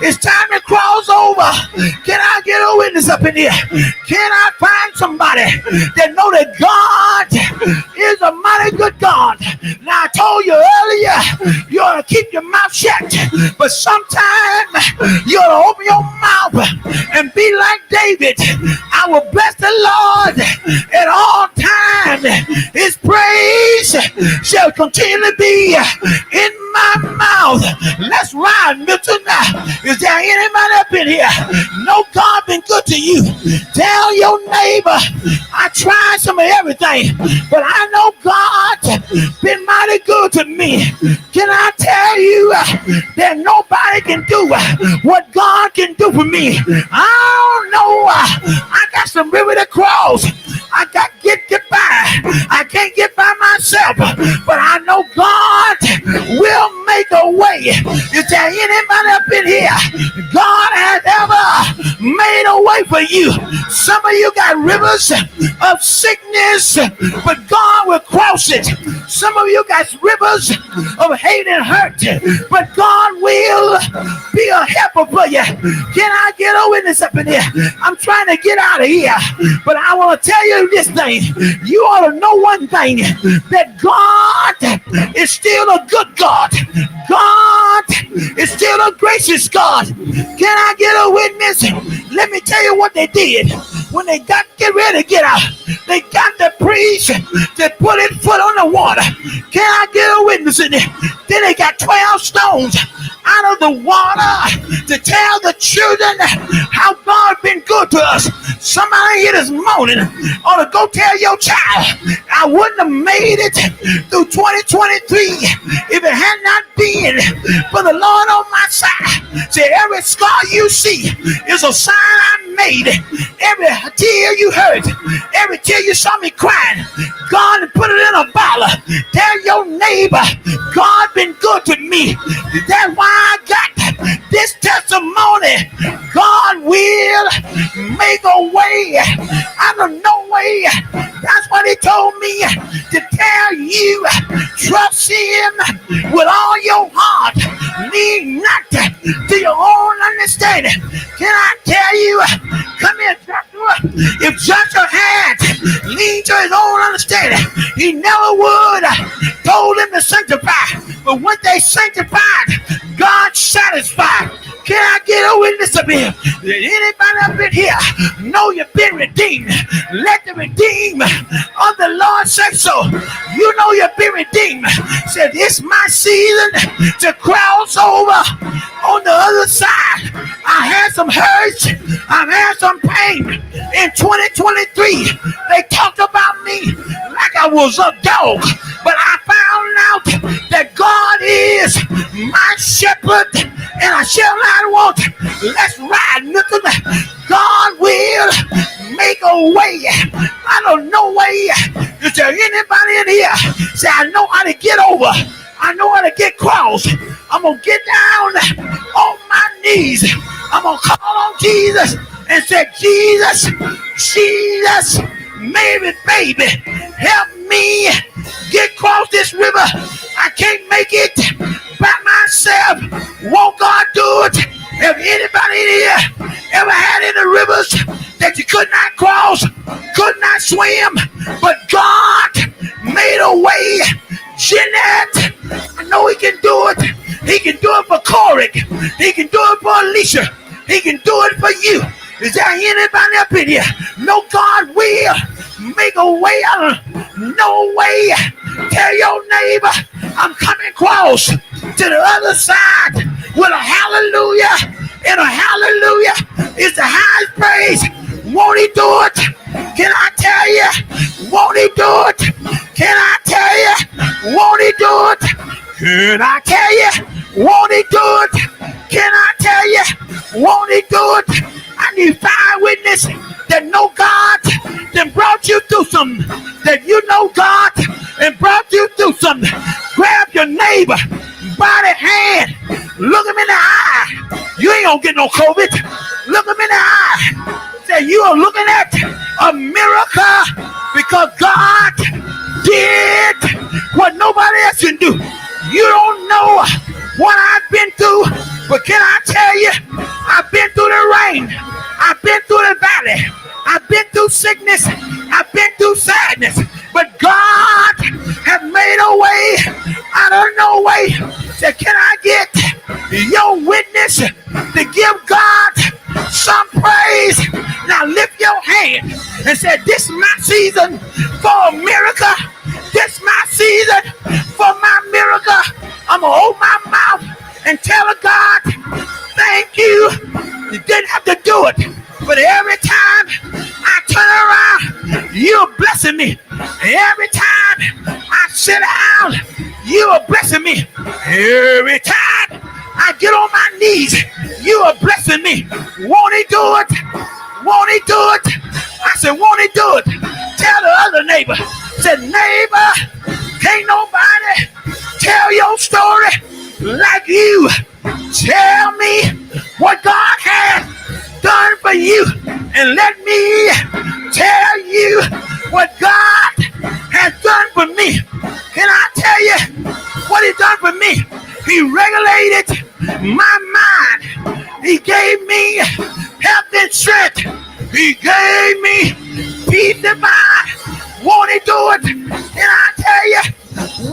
it's time to cross over? Can I get a witness up in here? Can I find somebody that know that God is a mighty good God? Now I told you earlier, you ought to keep your mouth shut, but sometimes you ought to open your mouth and be like David. I will bless the Lord at all times. His praise shall continually be in my mouth. Let's ride, Milton. Is there anybody up in here? No, God been good to you. Tell your neighbor, I tried some of everything, but I know God been mighty mighty good to me. Can I tell you that nobody can do what God can do for me? I don't know. I got some river to cross. I got to get by. I can't get by myself, but I know God will make a way. Is there anybody up in here? God has ever made a way for you. Some of you got rivers of sickness, but God will cross it. Some of you got rivers of hate and hurt, but God will be a helper for you. Can I get a witness up in here? I'm trying to get out of here, but I want to tell you this thing. You ought to know one thing, that God is still a good God. God is still a gracious God. Can I get a witness? Let me tell you what they did. When they got get ready to get out, they got the priest to put his foot on the water. Can I get a witness in there? Then they got 12 stones out of the water to tell the children how God been good to us. Somebody here this morning ought to go tell your child, I wouldn't have made it through 2023 if it had not been for the Lord on my side. Say, every scar you see is a sign I made. Every tear you heard, every tear you saw me crying, God put it in a bottle. Tell your neighbor, God been good to me. That's why I got this testimony. God will make a way out of no way. That's what he told me to tell you. Trust him with all your heart. Lean not to your own understanding. Can I tell you? Come here, Joshua. If Joshua had leaned to his own understanding, he never would told him to sanctify. But when they sanctified, God satisfied. Can I get a witness up here? Anybody up in here know you've been redeemed? Let the redeemed of the Lord say so. You know you've been redeemed. Said it's my season to cross over on the other side. I had some hurts. I've had some pain. In 2023, they talked about me like I was a dog. But I found out that God is my shepherd, and I shall not want. Let's ride, Nicholas. God will make a way out of no way. Is there anybody in here say, I know how to get over? I know how to get cross. I'm going to get down on my knees. I'm going to call on Jesus and say, Jesus, Jesus, maybe, baby, help me get across this river. I can't make it by myself. Won't God do it? If anybody in here ever had any rivers that you could not cross, could not swim, but God made a way. Jeanette, I know he can do it. He can do it for Corey. He can do it for Alicia. He can do it for you. Is there anybody up in here? No, God will make a way out of no way. Tell your neighbor, I'm coming across to the other side with a hallelujah. And a hallelujah is the highest praise. Won't he do it? Can I tell you? Won't he do it? Can I tell you? Won't he do it? Can I tell you? Won't he do it? Can I tell you? Won't he do it? I need 5 witnesses that know God, that brought you through something. That you know God and brought you through something. Grab your neighbor by the hand. Look him in the eye. You ain't gonna get no COVID. Look him in the eye. Say, you are looking at a miracle because God did what nobody else can do. You don't know what I've been through, but can I tell you, I've been through the rain. I've been through the valley. I've been through sickness. I've been through sadness. But God has made a way out of no way. So can I get your witness to give God some praise? Now lift your hand and say, this is my season for a miracle. This is my season for my miracle. I'm going to open my mouth and tell God, thank you. You didn't have to do it. But every time I turn around, you're blessing me. Every time I sit down. You are blessing me. Every time I get on my knees, you are blessing me. Won't he do it? Won't he do it? I said, won't he do it? Tell the other neighbor. Said, neighbor, can't nobody tell your story like you. Tell me what God has done for you, and let me tell you what God has done for me. Can I tell you what he done for me? He regulated my mind. He gave me health and strength. He gave me peace divine. Won't he do it? Can I tell you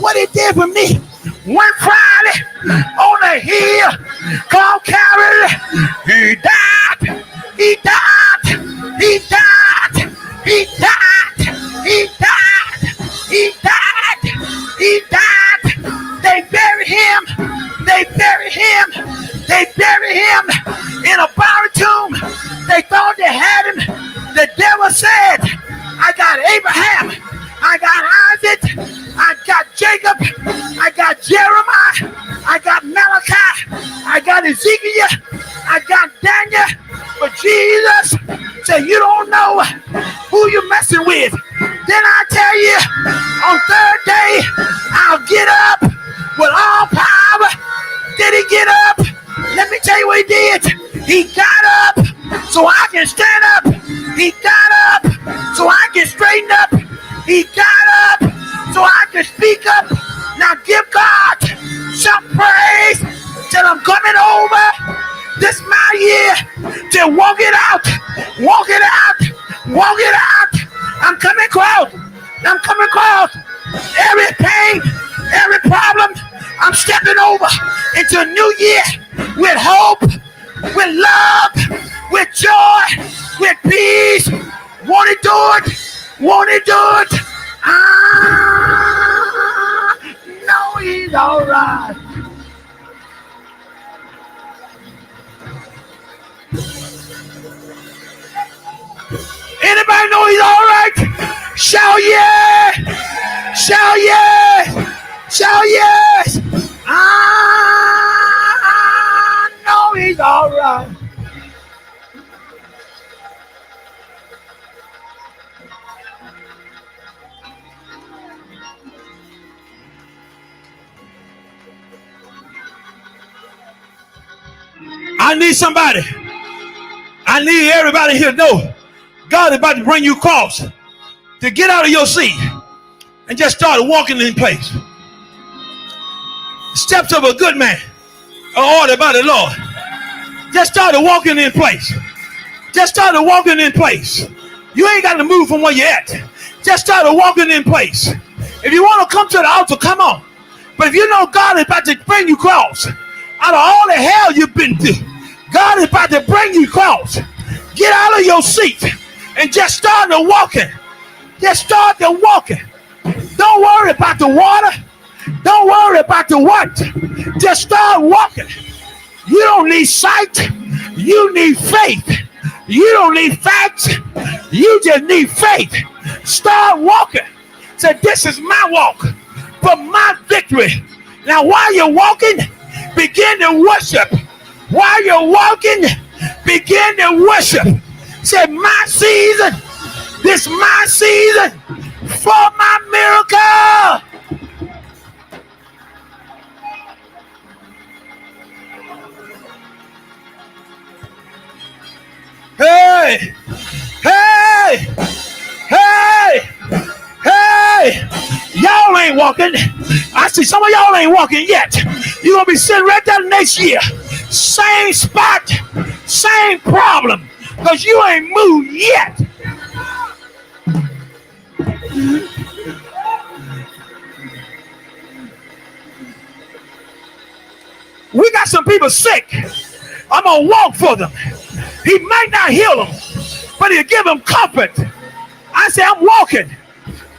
what he did for me? One Friday on a hill called Calvary, he died. He died. He died. He died. He died. He died. He died. They buried him. They buried him. They buried him in a borrowed tomb. They thought they had him. The devil said, I got Abraham. I got Isaac. I got Jacob. I got Jeremiah. I got Malachi. I got Ezekiel. I got Daniel. But Jesus said, you don't know who you're messing with. Then I tell you, on third day, I'll get up with all power. Did he get up? Let me tell you what he did. He got up so I can stand up. He got up so I can straighten up. He got up so I can speak up. Now give God some praise till I'm coming over. This is my year to walk it out. Walk it out. Walk it out. I'm coming across. I'm coming across every pain, every problem. I'm stepping over into a new year with hope, with love, with joy, with peace. Won't he do it? Won't he do it? No, he's all right. Anybody know he's all right? Shout yeah! Shout yeah! Shout yes! I know he's all right. I need somebody. I need everybody here to know God is about to bring you across to get out of your seat and just start walking in place. Steps of a good man are ordered by the Lord. Just started walking in place. Just started walking in place. You ain't got to move from where you're at. Just started walking in place. If you want to come to the altar, come on. But if you know God is about to bring you across out of all the hell you've been through, God is about to bring you across. Get out of your seat and just start to walking. Just start to walking. Don't worry about the water. Don't worry about the what. Just start walking. You don't need sight. You need faith. You don't need facts. You just need faith. Start walking. Say, this is my walk for my victory. Now, while you're walking, begin to worship. While you're walking, begin to worship. Say, my season. This is my season for my miracle. Hey, hey, hey, hey, y'all ain't walking. I see some of y'all ain't walking yet. You're going to be sitting right there next year. Same spot, same problem, because you ain't moved yet. We got some people sick. I'm going to walk for them. He might not heal them, but he'll give them comfort. I say, I'm walking.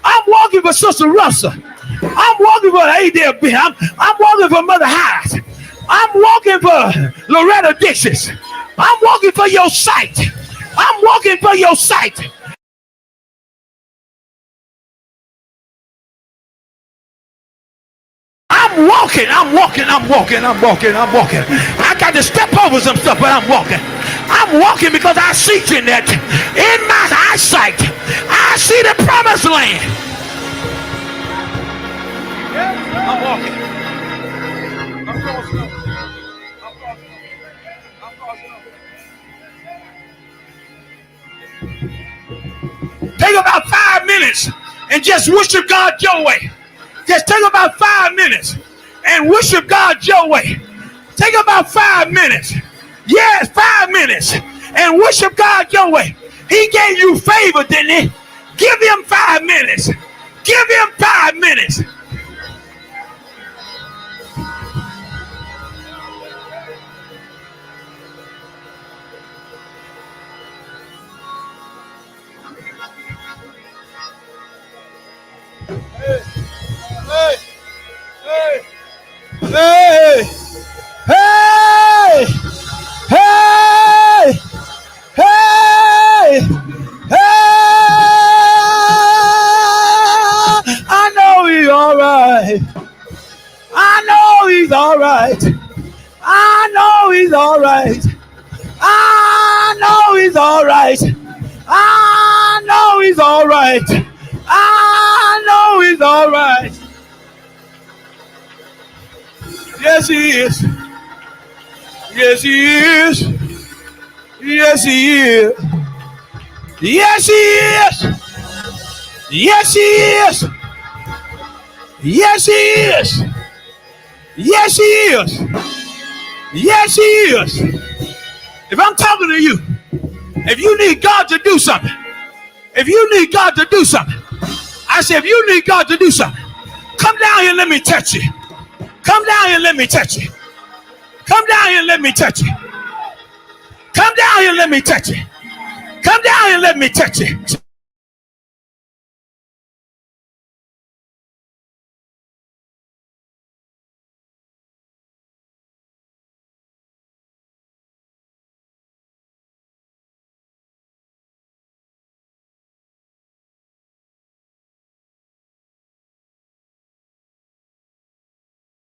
I'm walking for Sister Russell. I'm walking for ADLB. I'm walking for Mother Hyde. I'm walking for Loretta Dixis. I'm walking for your sight. I'm walking for your sight. I'm walking. I got to step over some stuff, but I'm walking. I'm walking because I see Jeanette in my eyesight. I see the promised land. I'm walking. I'm crossing over. I'm crossing over. Take about 5 minutes and just worship God your way. Just take about 5 minutes and worship God your way. Take about 5 minutes. Yes, 5 minutes. And worship God your way. He gave you favor, didn't he? Give him 5 minutes. Give him 5 minutes. Hey, hey, hey, hey, hey, hey, hey. I know he's all right. I know he's all right. I know he's all right. I know he's all right. I know he's all right. I know he's all right. Yes, he is. Yes, he is. Yes, he is. Yes, he is. Yes, he is. Yes, he is. Yes, he is. Yes, he is. If I'm talking to you, if you need God to do something, if you need God to do something, I said, if you need God to do something, come down here and let me touch you. Come down here and let me touch you. Come down here and let me touch you. Come down here and let me touch you. Come down here and let me touch you.